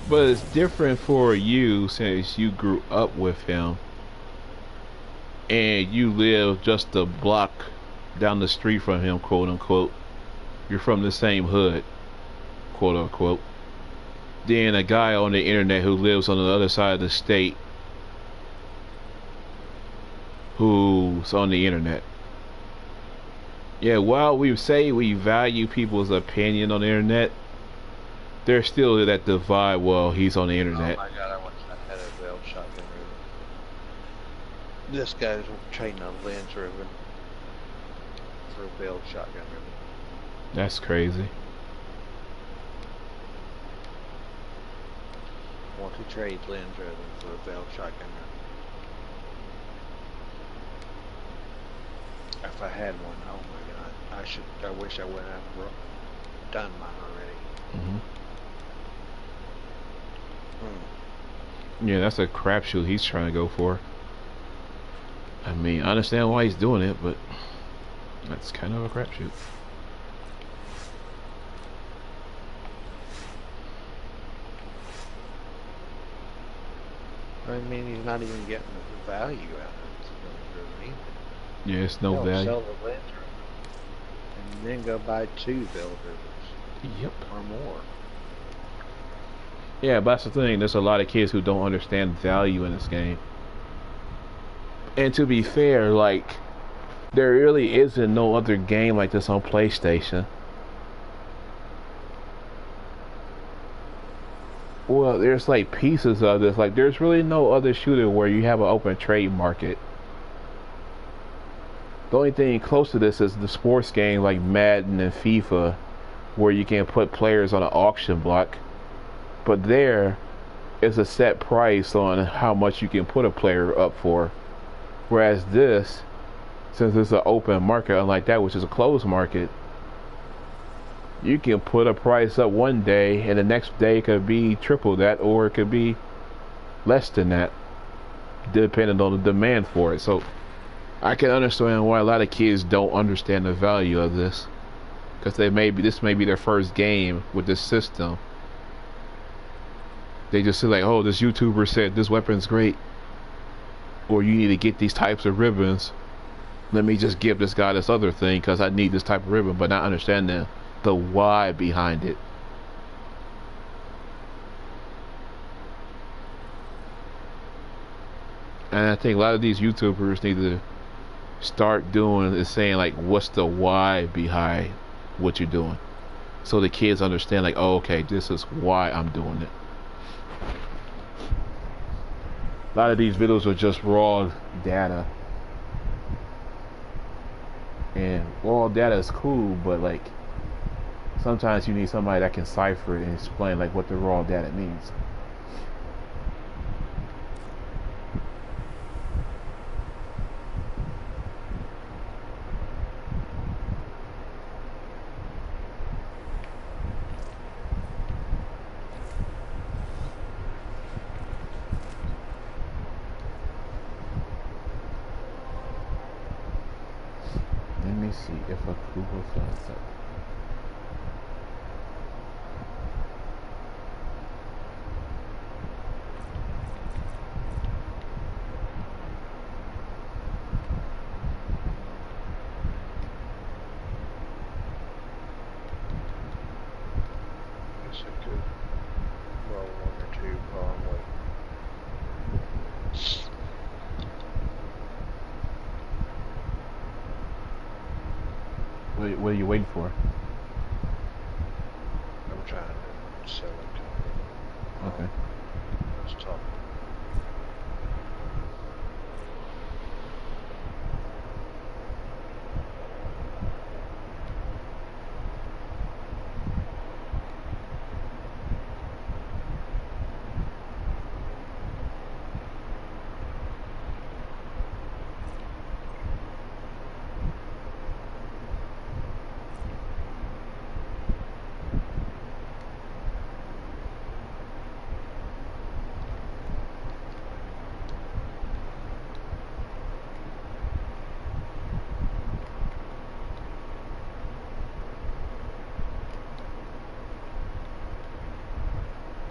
But it's different for you since you grew up with him and you live just a block down the street from him, quote unquote. You're from the same hood, quote unquote. Then a guy on the internet who lives on the other side of the state who's on the internet. Yeah, while we say we value people's opinion on the internet, there's still that divide while he's on the internet. Oh my god, I had a belt shotgun ribbon. This guy's trading a lens ribbon for a belt shotgun ribbon. That's crazy. Want to trade lens ribbon for a belt shotgun ribbon. If I had one, oh my god, I wish I would have done mine already. Yeah, that's a crapshoot he's trying to go for. I mean, I understand why he's doing it, but that's kind of a crapshoot. I mean, he's not even getting the value out of it. Yeah, it's no value. Sell the lens ribbon and then go buy 2 belt ribbons. Yep. Or more. Yeah, but that's the thing. There's a lot of kids who don't understand value in this game. And to be fair, like, there really isn't no other game like this on PlayStation. Well, there's like pieces of this. Like, there's really no other shooter where you have an open trade market. The only thing close to this is the sports game like Madden and FIFA, where you can put players on an auction block. But there is a set price on how much you can put a player up for. Whereas this, since it's an open market, unlike that, which is a closed market, you can put a price up one day and the next day it could be triple that, or it could be less than that, depending on the demand for it. So I can understand why a lot of kids don't understand the value of this, because this may be their first game with this system. They just say like, oh, this YouTuber said this weapon's great, or you need to get these types of ribbons. Let me just give this guy this other thing because I need this type of ribbon, but not understanding the why behind it. And I think a lot of these YouTubers need to start doing is saying like, what's the why behind what you're doing, so the kids understand like, oh, okay, this is why I'm doing it. A lot of these videos are just raw data, and raw data is cool, but like sometimes you need somebody that can cipher it and explain like what the raw data means. Let me see if a Google signs up. Guess I could roll one or two while I'm waiting. What are you waiting for? I'm trying to sell it to Okay. Let's talk.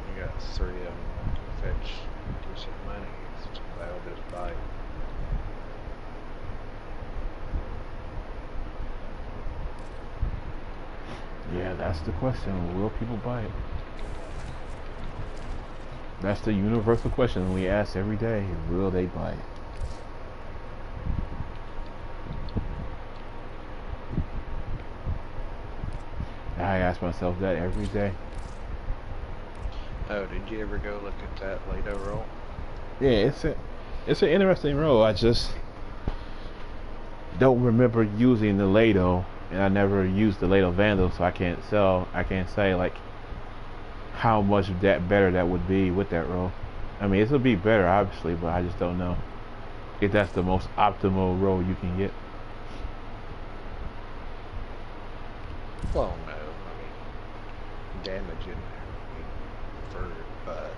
You got 3 of them that can fetch decent money. It's about this bite. Yeah, that's the question. Will people buy it? That's the universal question we ask every day. Will they buy it? I ask myself that every day. Oh, did you ever go look at that Lato roll? Yeah, it's an interesting role. I just don't remember using the Lado, and I never used the Lado Vandal, so I can't say like how much that better that would be with that role. I mean, it would be better obviously, but I just don't know if that's the most optimal role you can get. Well, no. I mean, damage in there would be preferred, but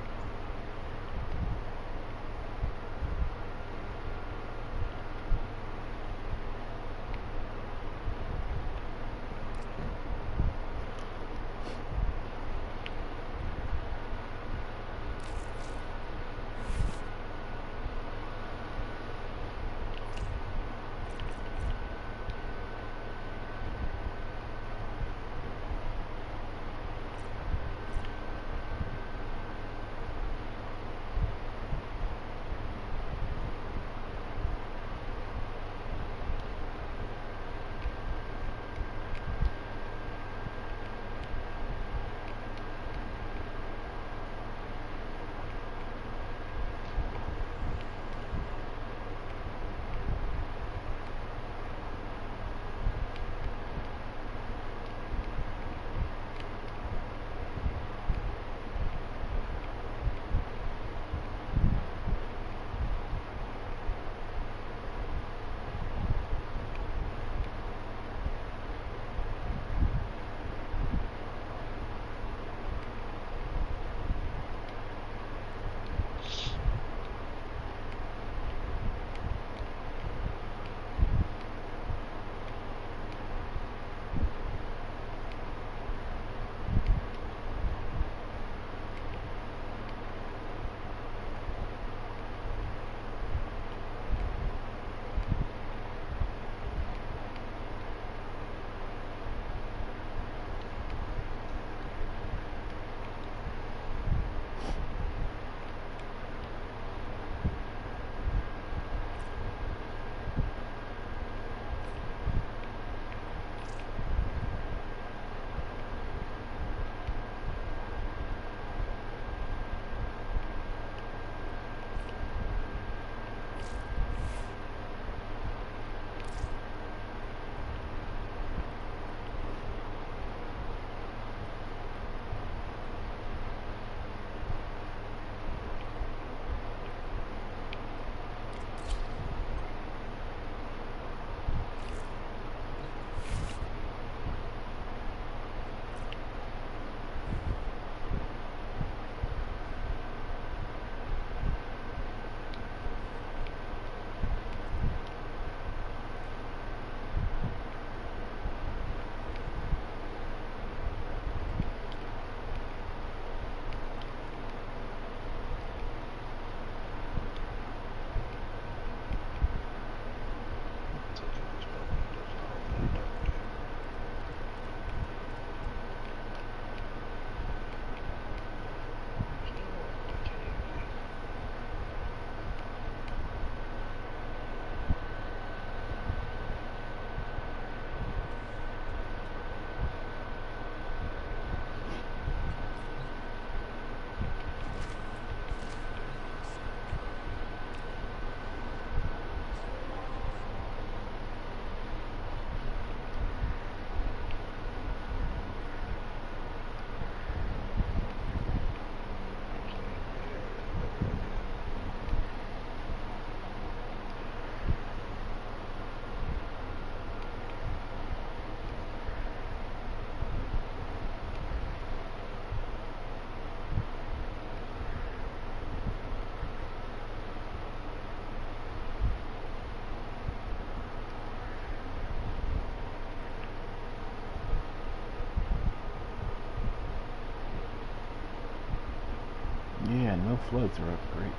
no floods are up. Great.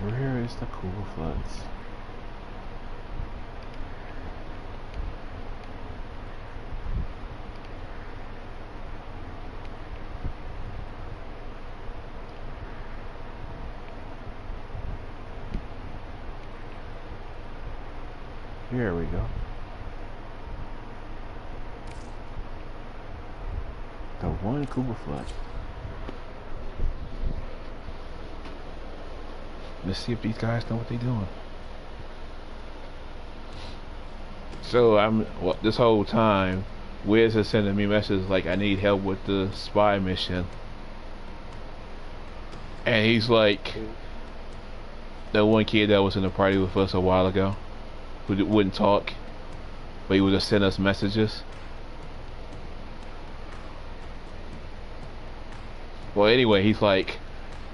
Where is the cool floods? Here we go. The one Kuba flood. Let's see if these guys know what they're doing. So this whole time, Wiz is sending me messages like I need help with the spy mission, and he's like, the one kid that was in the party with us a while ago, who wouldn't talk, but he would just send us messages. Well, anyway, he's like,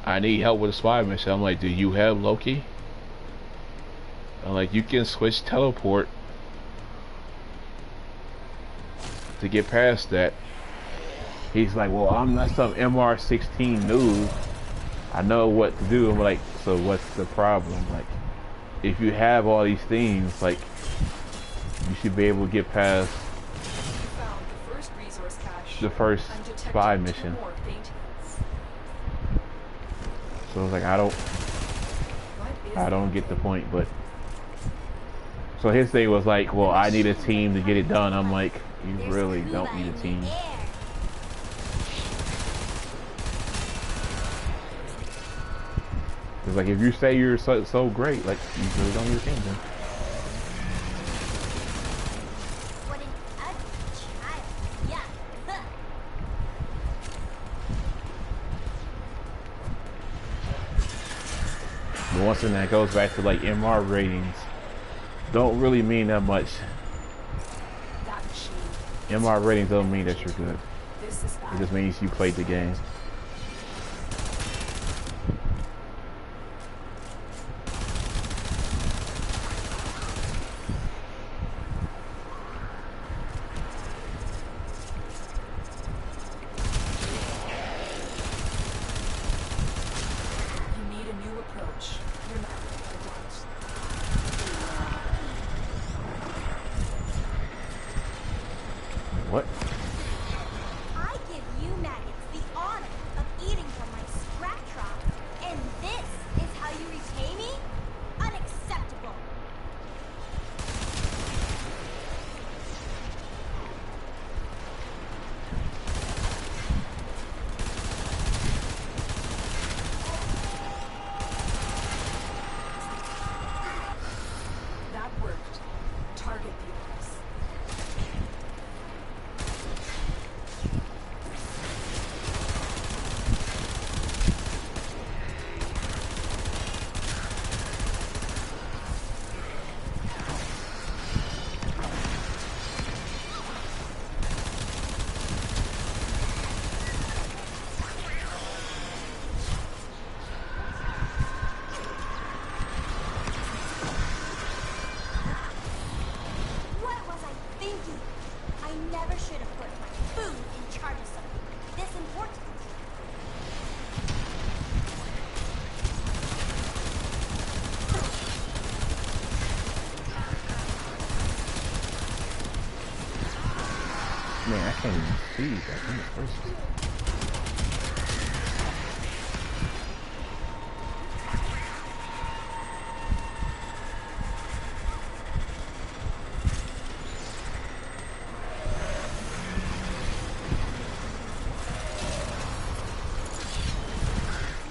I need help with a spy mission. I'm like, do you have Loki? I'm like, you can switch teleport to get past that. He's like, well, I'm not some MR16 noob. I know what to do. I'm like, so what's the problem? Like, if you have all these things, like, you should be able to get past Found the first resource cache. the first I'm detecting spy 2 mission. more faint hits. So I was like, I don't get the point. But so his thing was like, well, I need a team to get it done. I'm like, you really don't need a team. It's like, if you say you're so great, like, you really don't need a team then. What an ugly child. Yeah. But once again, that goes back to like MR ratings. Don't really mean that much. That machine. MR ratings don't mean that you're good. This is It bad. just means you played the game. You need a new approach. You're not advanced. What? I give you maggots the honor of eating from my scrap trough, and this is how you repay me? Unacceptable. That worked. Target the others. What was I thinking? I never should have put my food in charge of something this important. Man, I can't even see that in the first place.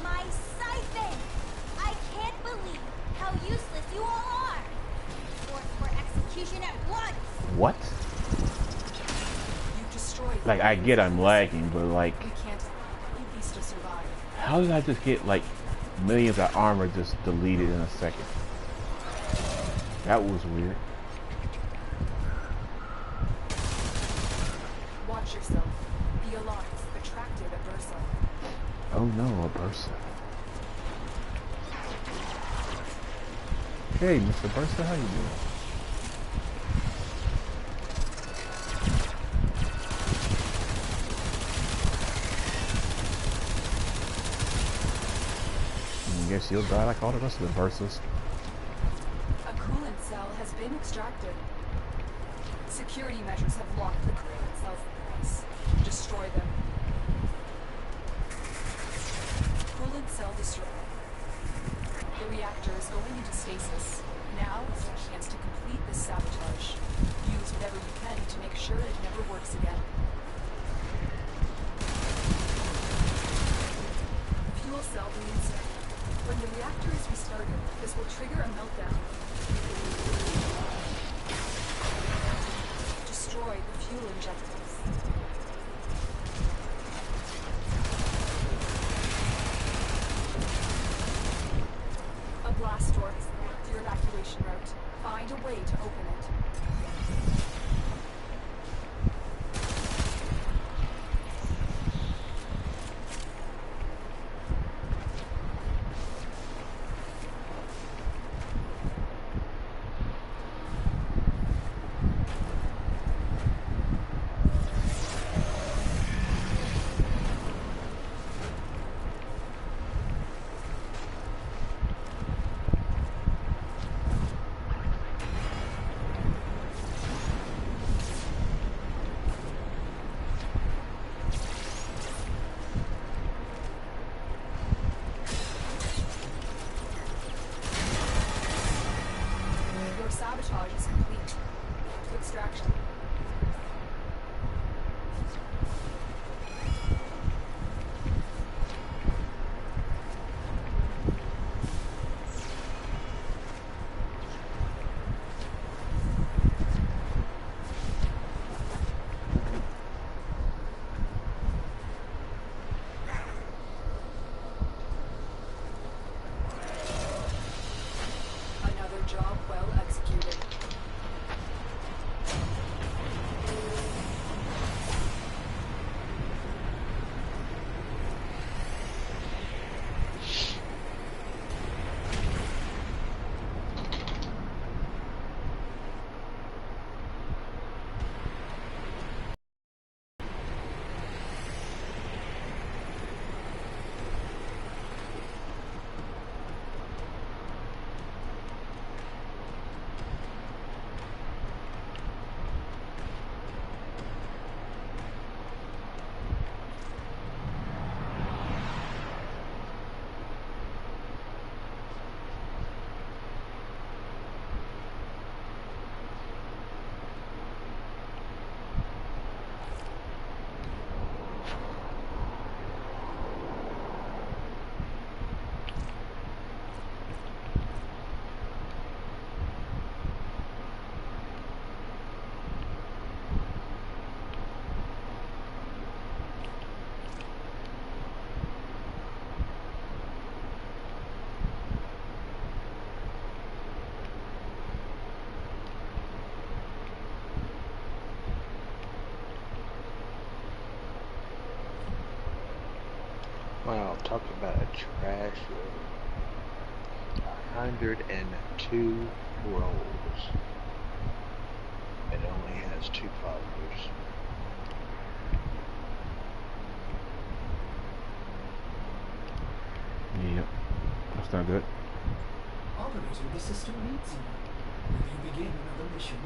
My siphon! I can't believe how useless you all are. Forced for execution. Like, I get I'm lagging, but like, We can't leave these to survive. how did I just get like millions of armor just deleted in a second? That was weird. Watch yourself. The Alliance attracted a Bursa. Oh no, a Bursa. Hey, Mr. Bursa, how you doing? I guess you'll die like all the rest of the Bursas. A coolant cell has been extracted. Security measures have locked the coolant cells in place. Destroy them. Coolant cell destroyed. The reactor is going into stasis. Now is your chance to complete this sabotage. Use whatever you can to make sure it never works again. Fuel cell reinsert. When the reactor is restarted, this will trigger a meltdown. Destroy the fuel injectors. A blast door has blocked your evacuation route. Find a way to open it. Sabotage is complete. To extraction. Another job well executed. Wow, talk about a trash room. 102 rolls. It only has 2 followers. Yep, that's not good. Operator, the system needs you. Will you begin another mission?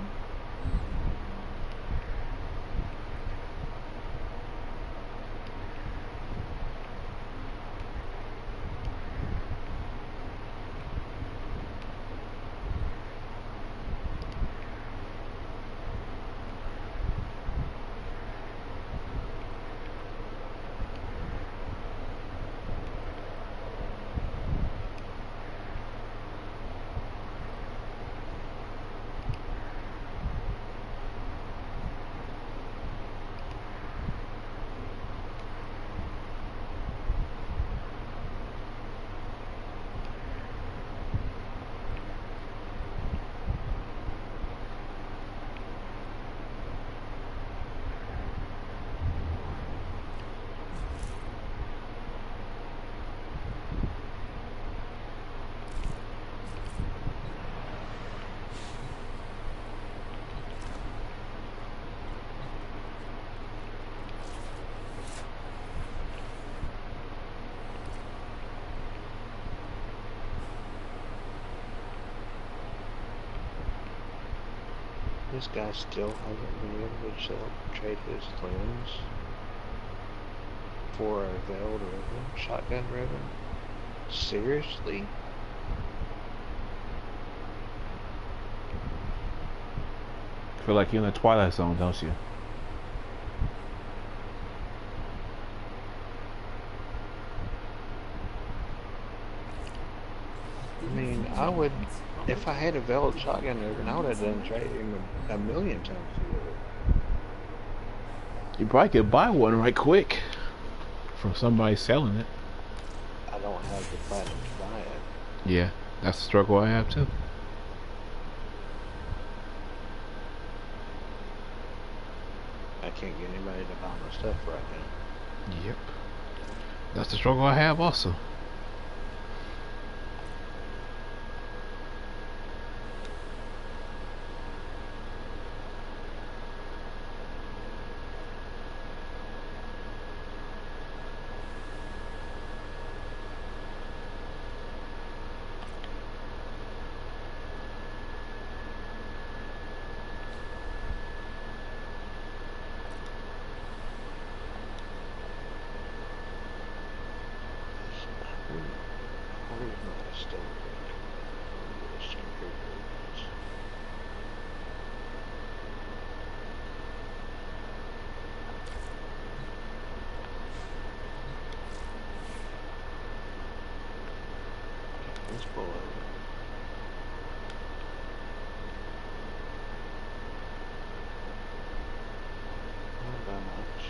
This guy still hasn't been able to trade his limbs for a veiled ribbon, shotgun ribbon. Seriously? Feel like you're in the Twilight Zone, don't you? I mean, I would, if I had a veiled shotgun ribbon, I would have done trade him a million times over. You probably could buy one right quick from somebody selling it. I don't have the platinum to buy it. Yeah, that's the struggle I have too. I can't get anybody to buy my stuff right now. Yep. That's the struggle I have also. Let's pull over. Not that much.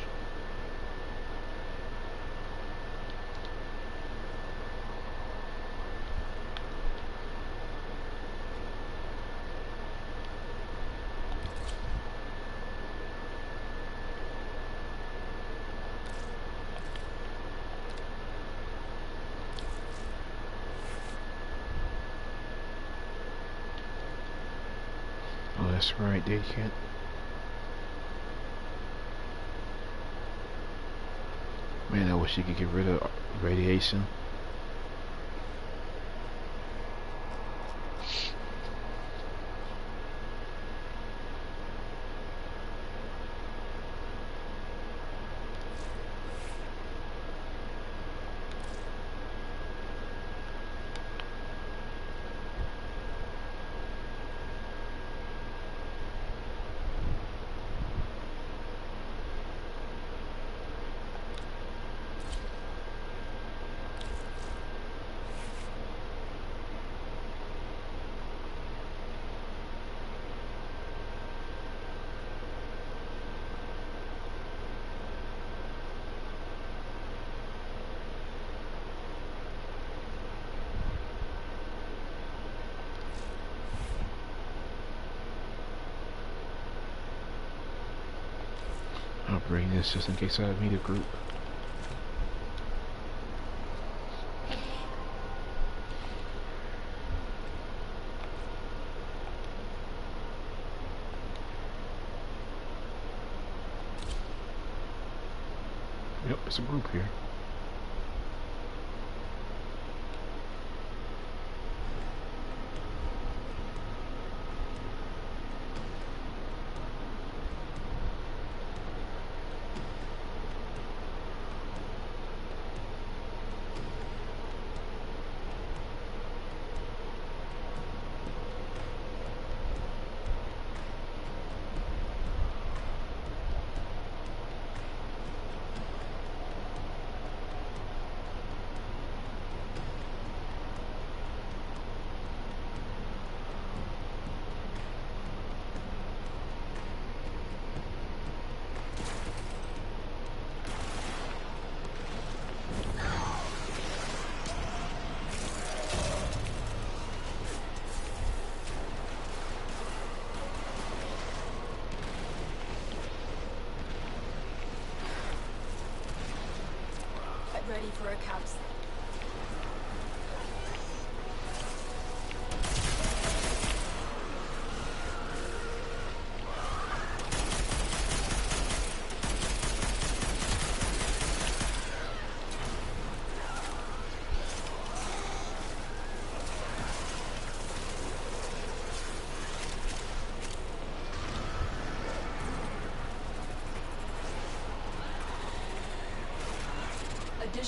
Oh, that's right, they can't. Man, I wish you could get rid of radiation. I'll bring this just in case I meet a group. Yep, it's a group here. Ready for a capsule.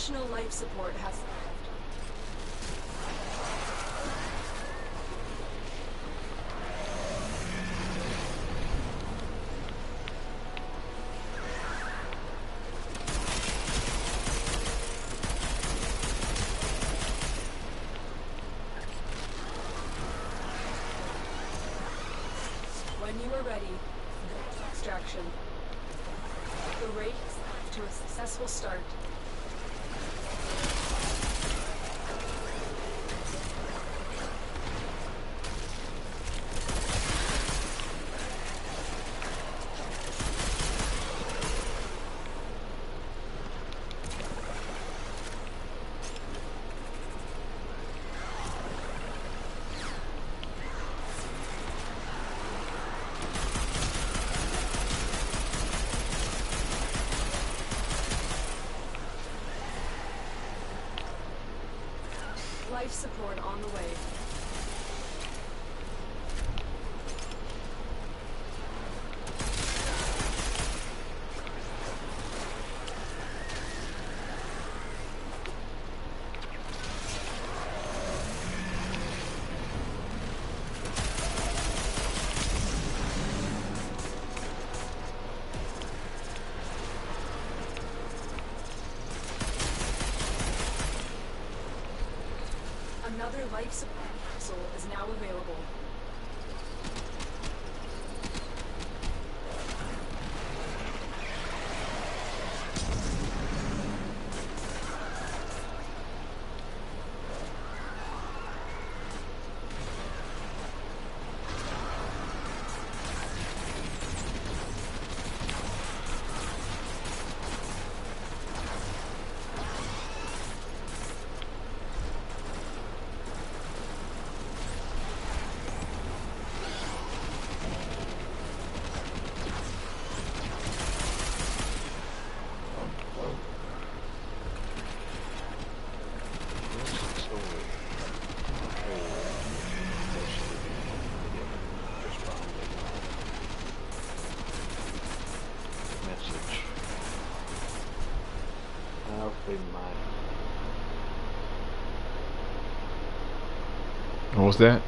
Additional life support has arrived. When you are ready, extraction. The race to a successful start. Life support on the way. Another life support capsule is now available. What was that?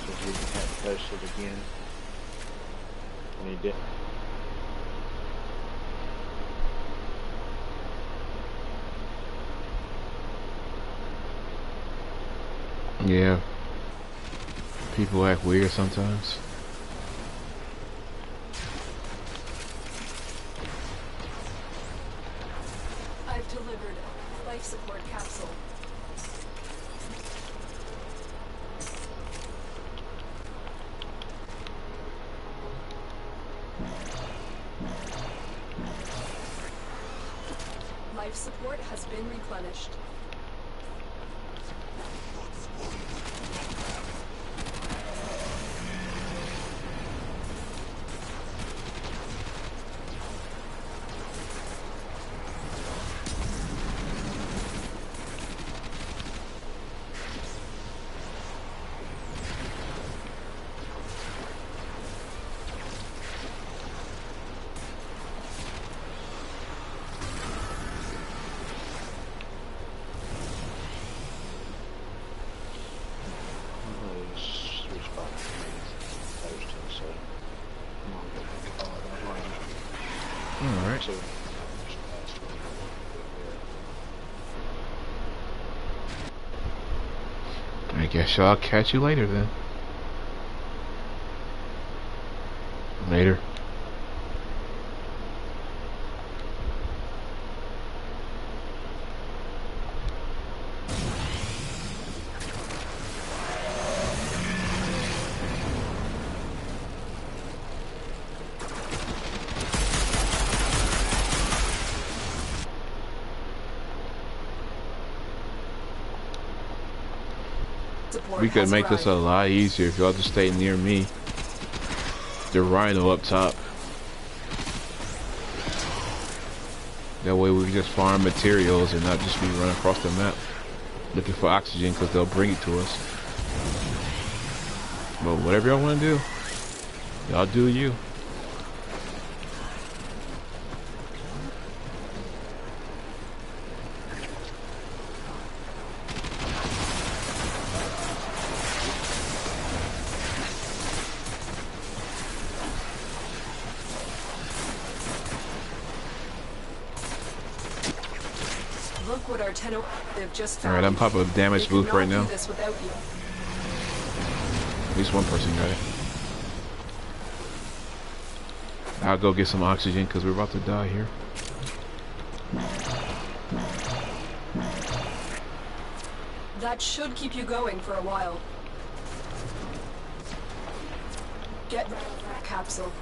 So he had to post it again. And he did. Yeah. People act weird sometimes. I've delivered a life support capsule. Life support has been replenished. Alright. I guess I'll catch you later then. Later. We could make this a lot easier if y'all just stay near me. The rhino up top. That way we can just farm materials and not just be running across the map looking for oxygen, because they'll bring it to us. Well, whatever y'all want to do, y'all do you. Look what our tenno they've just found. Alright, I'm popping a damage booth right now. Do this without you. At least one person got it. I'll go get some oxygen because we're about to die here. That should keep you going for a while. Get ready for a capsule.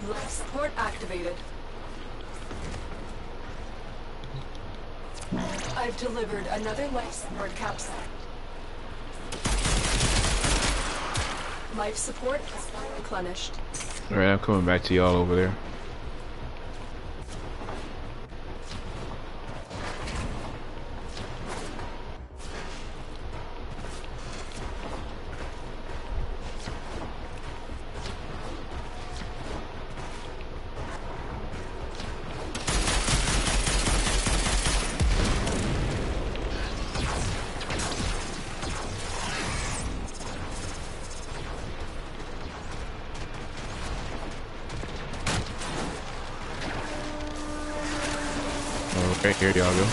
Life support activated. I've delivered another life support capsule. Life support is replenished. Alright, I'm coming back to y'all over there. Okay, here y'all go.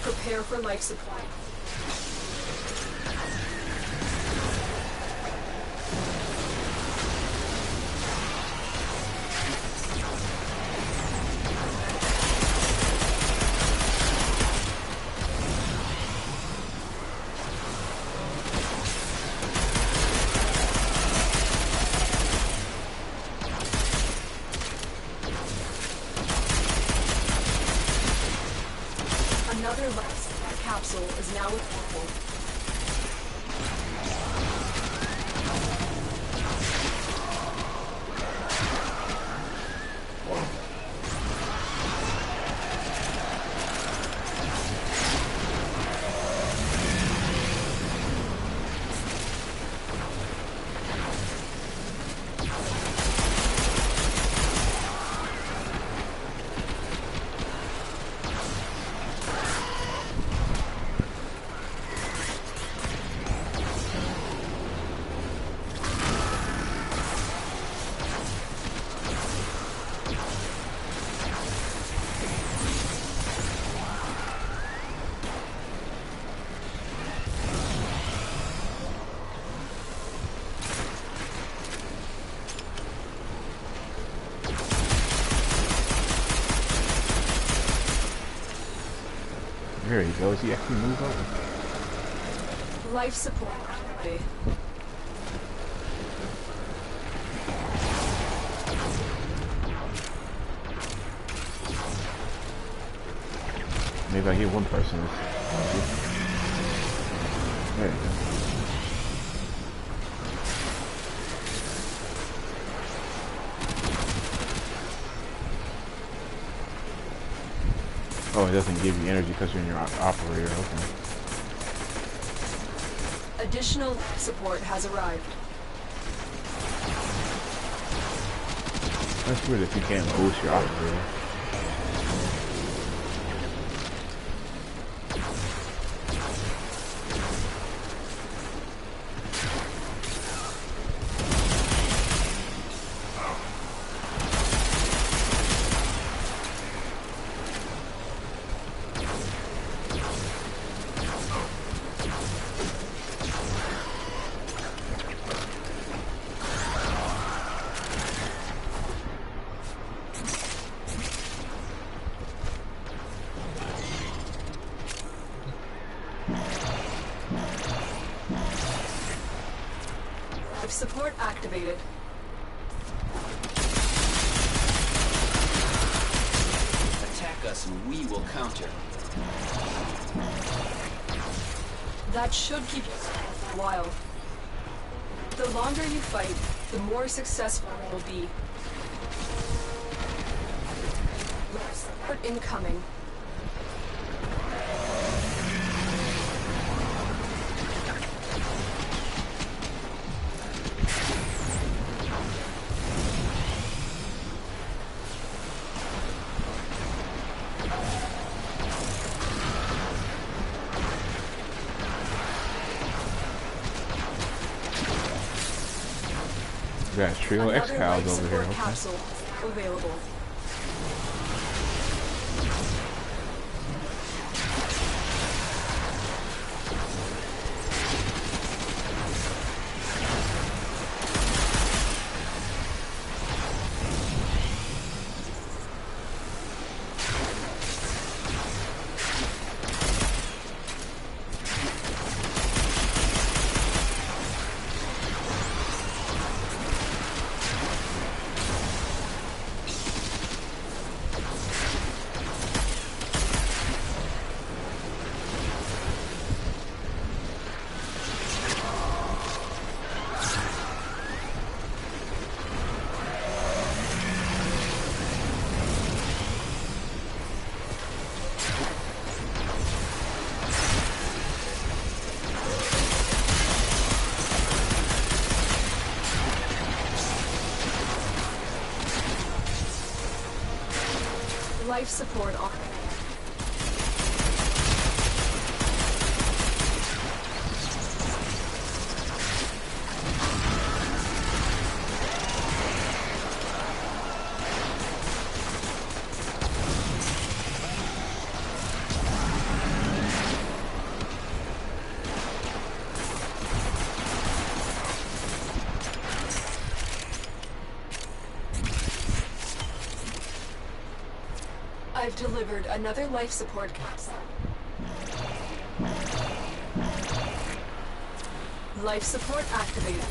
Prepare for life supply. Another life supply capsule is now available. There he goes. He actually moved over. Life support ready. Maybe I get one person. There you go. Oh, it doesn't give you energy because you're in your operator. Okay. Additional support has arrived. That's weird if you can't boost your operator. support activated. Attack us and we will counter. That should keep you for a while. The longer you fight, the more successful it will be. Support incoming. We got Trio Another X-Pals life over here. support Okay. capsule available. Life support on. I've delivered another life support capsule. Life support activated.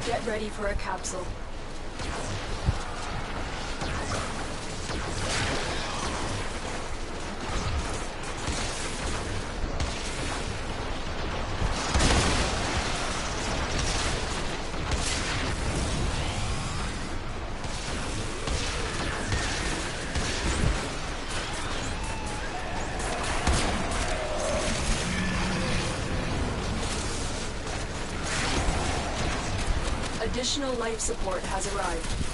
Get ready for a capsule. Additional life support has arrived.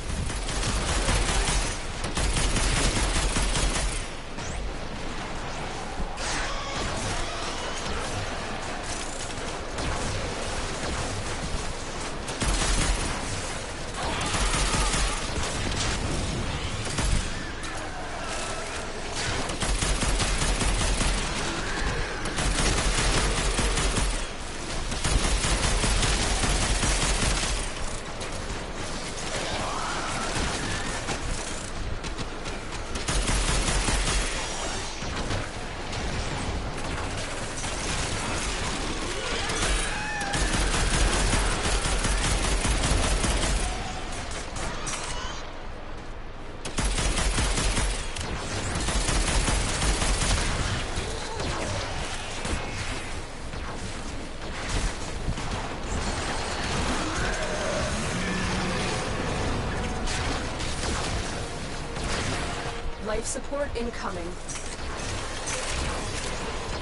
Life support incoming.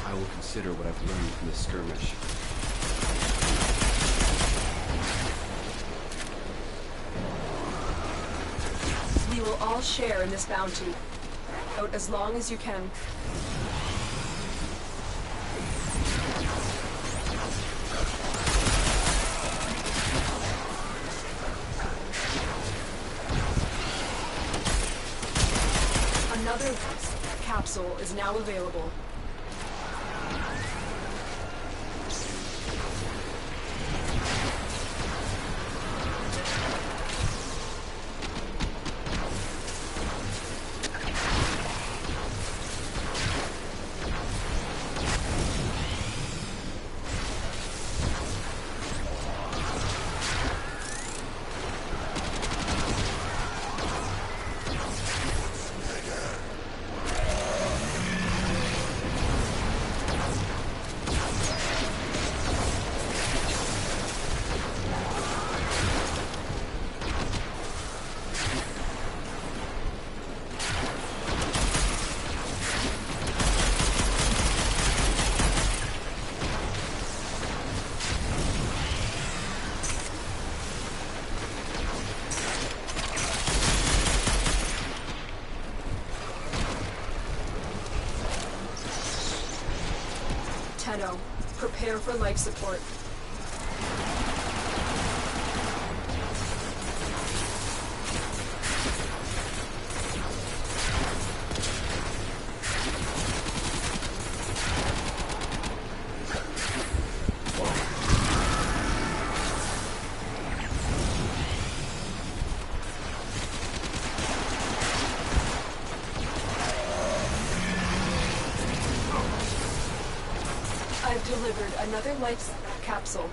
I will consider what I've learned from this skirmish. We will all share in this bounty. Out as long as you can. Another capsule is now available. Tenno, prepare for life support. I've delivered another life capsule.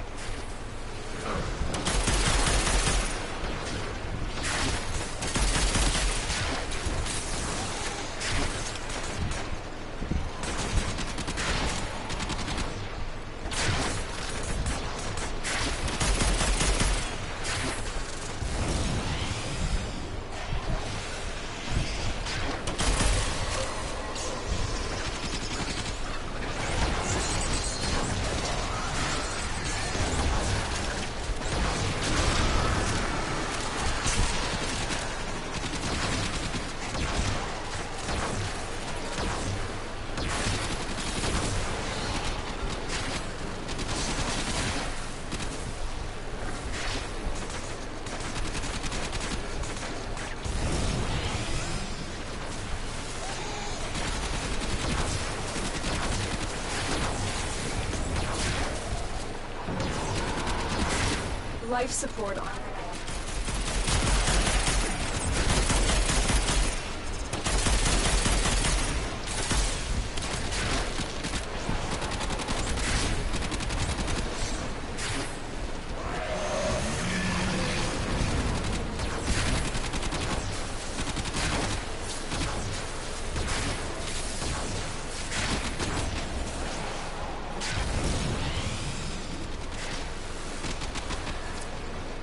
Life support on.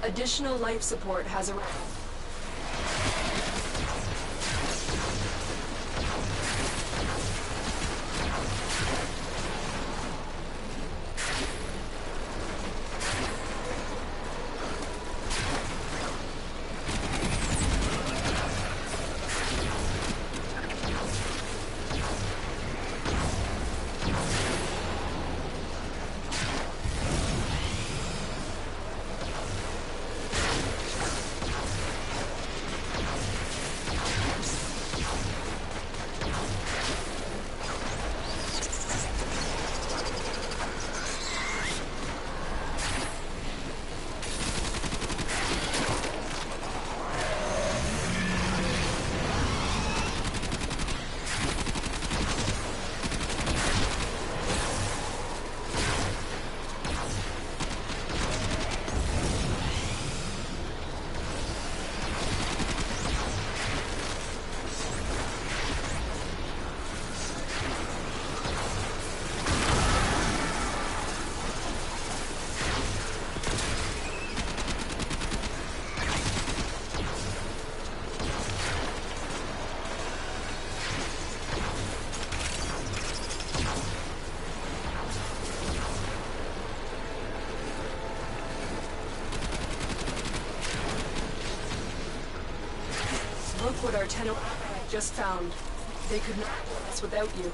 Additional life support has arrived. Look what our Tenno just found. They could not do this without you.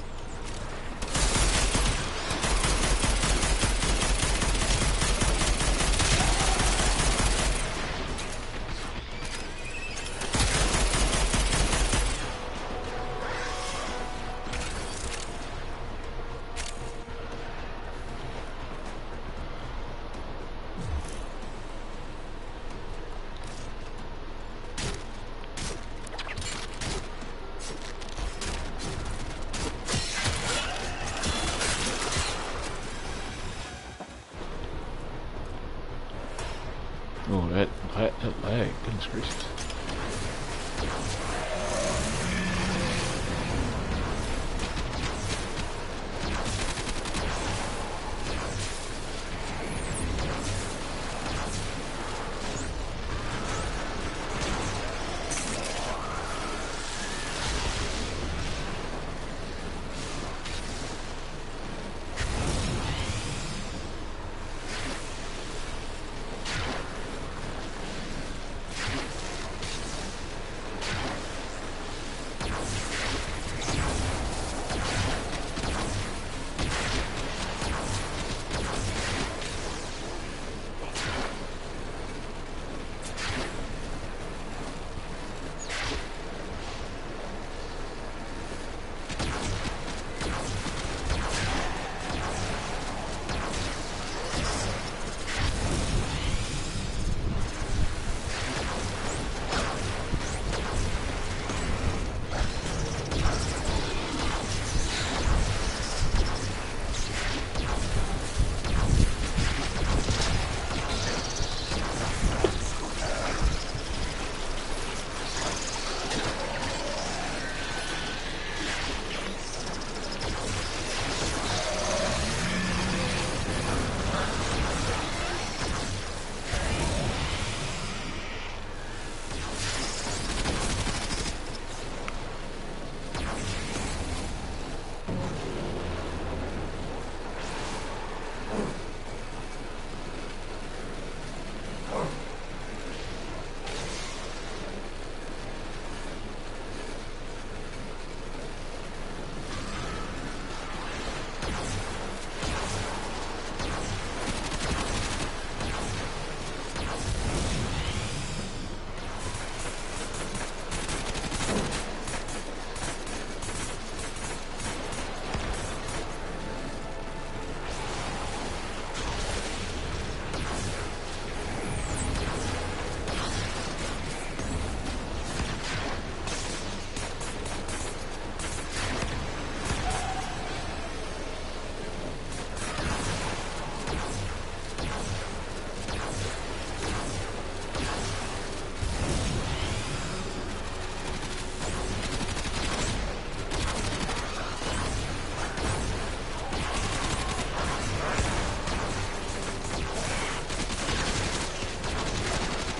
Oh, that lag. Goodness gracious.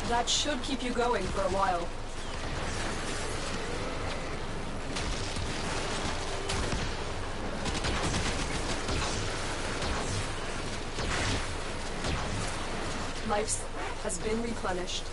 That should keep you going for a while. Life has been replenished.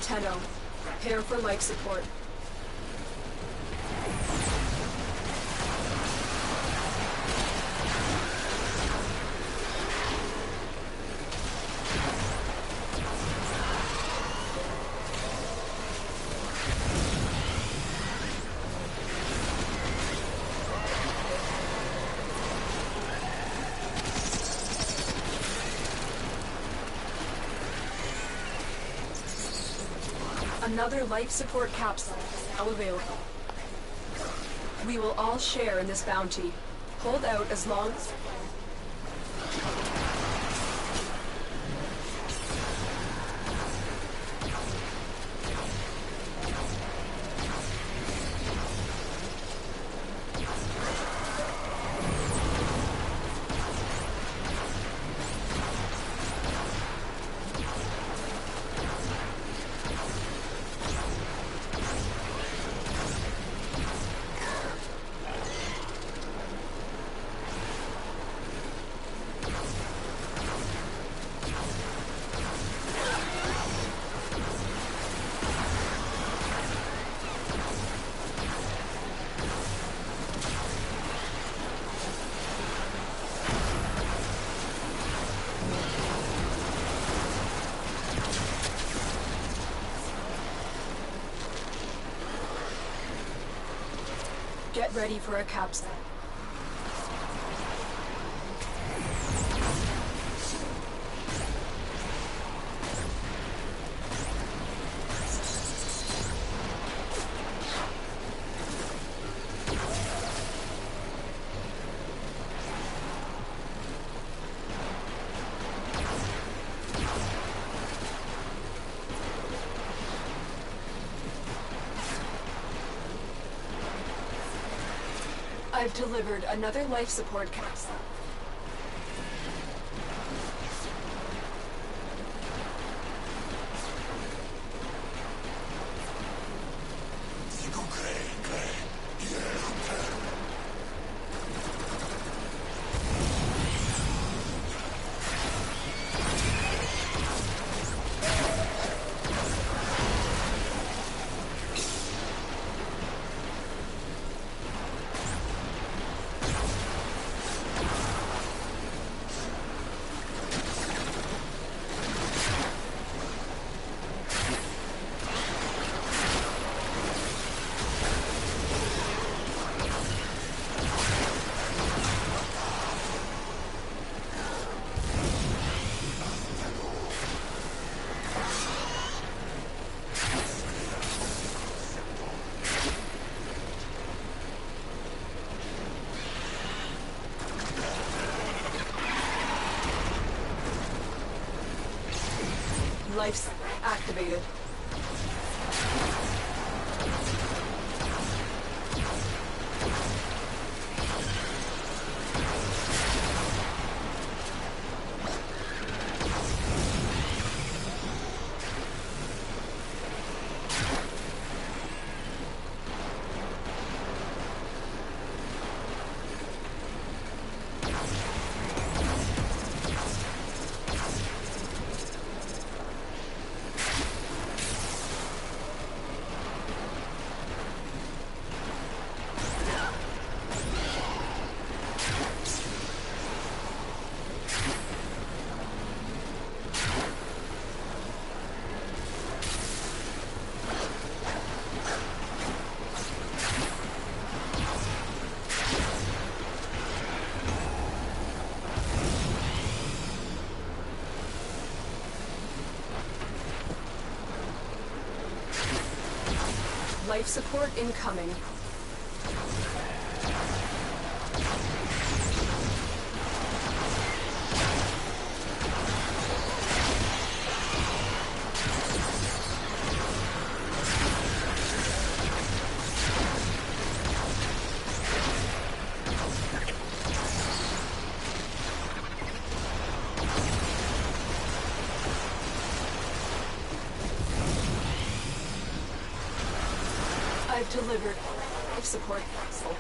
Tenno, prepare for life support. Another life support capsule is now available. We will all share in this bounty. Hold out as long as... Get ready for a capsule. I've delivered another life support capsule. Life support activated. Life support incoming. I've delivered life support capsule.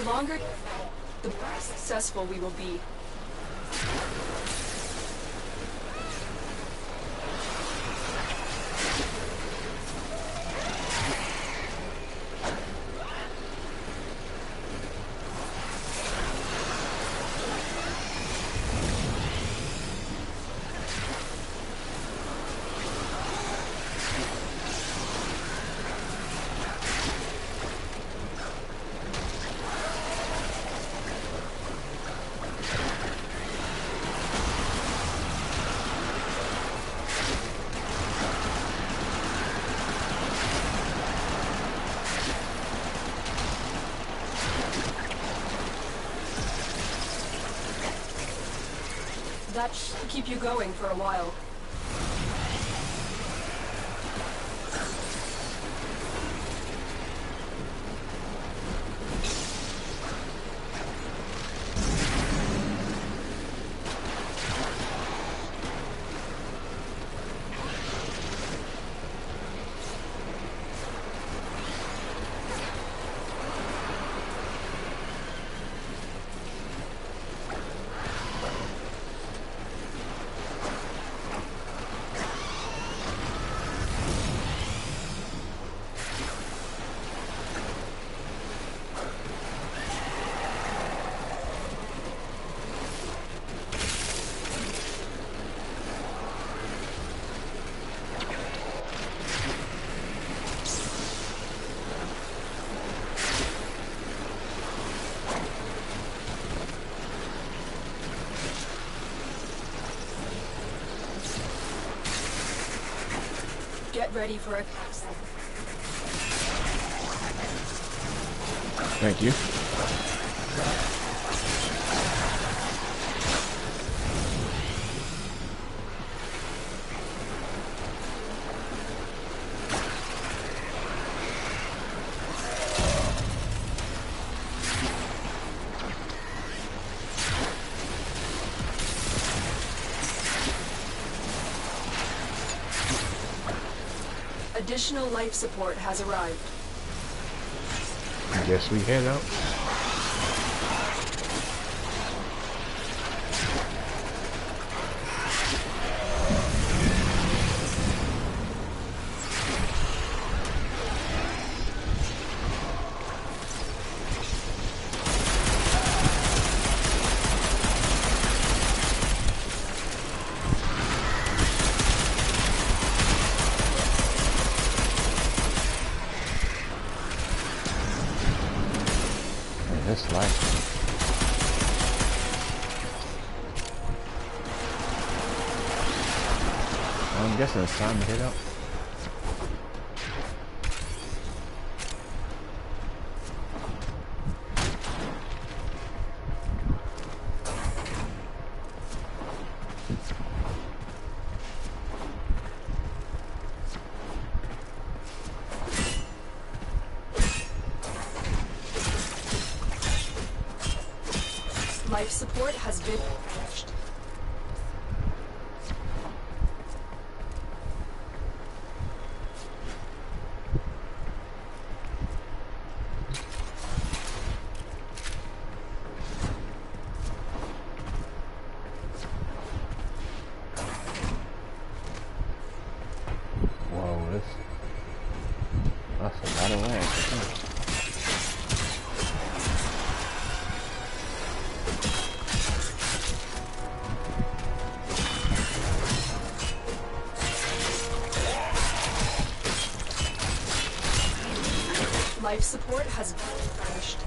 longer, the more successful we will be. That should keep you going for a while. Get ready for it. Thank you. Additional life support has arrived. I guess we head out. This life. I'm guessing it's time to head out. Life support has been finished. Whoa, that's a lot of land. Life support has been finished.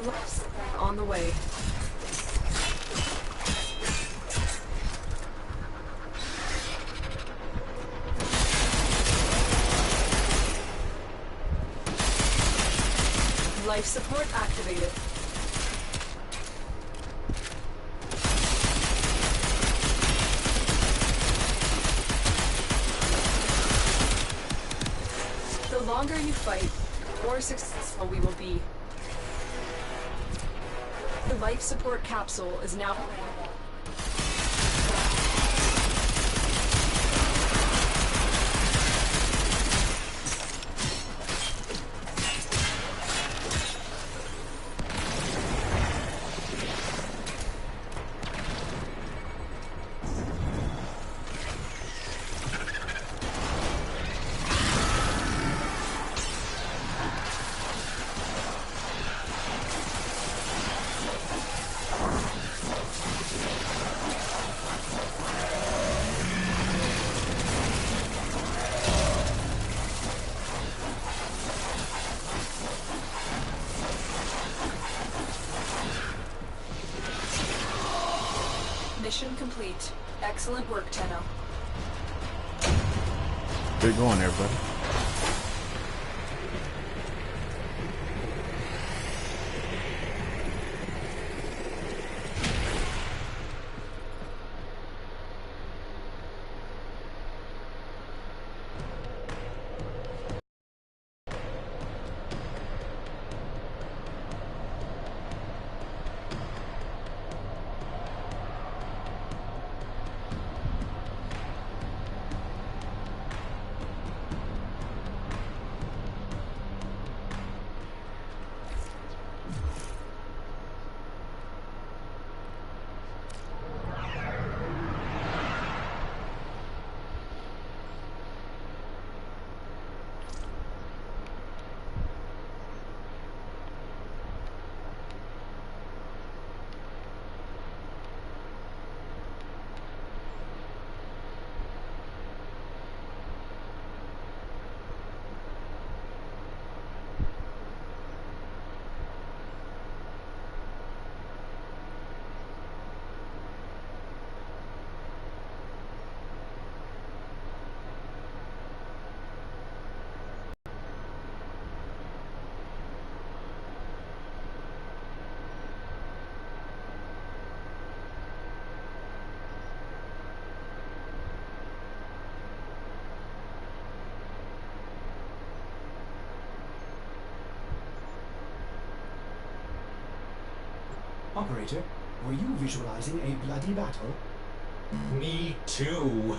Life support on the way. Life support activated. longer you fight, the more successful we will be. The life support capsule is now... Mission complete. Excellent work, Tenno. Good going, everybody. Operator, were you visualizing a bloody battle? Me too.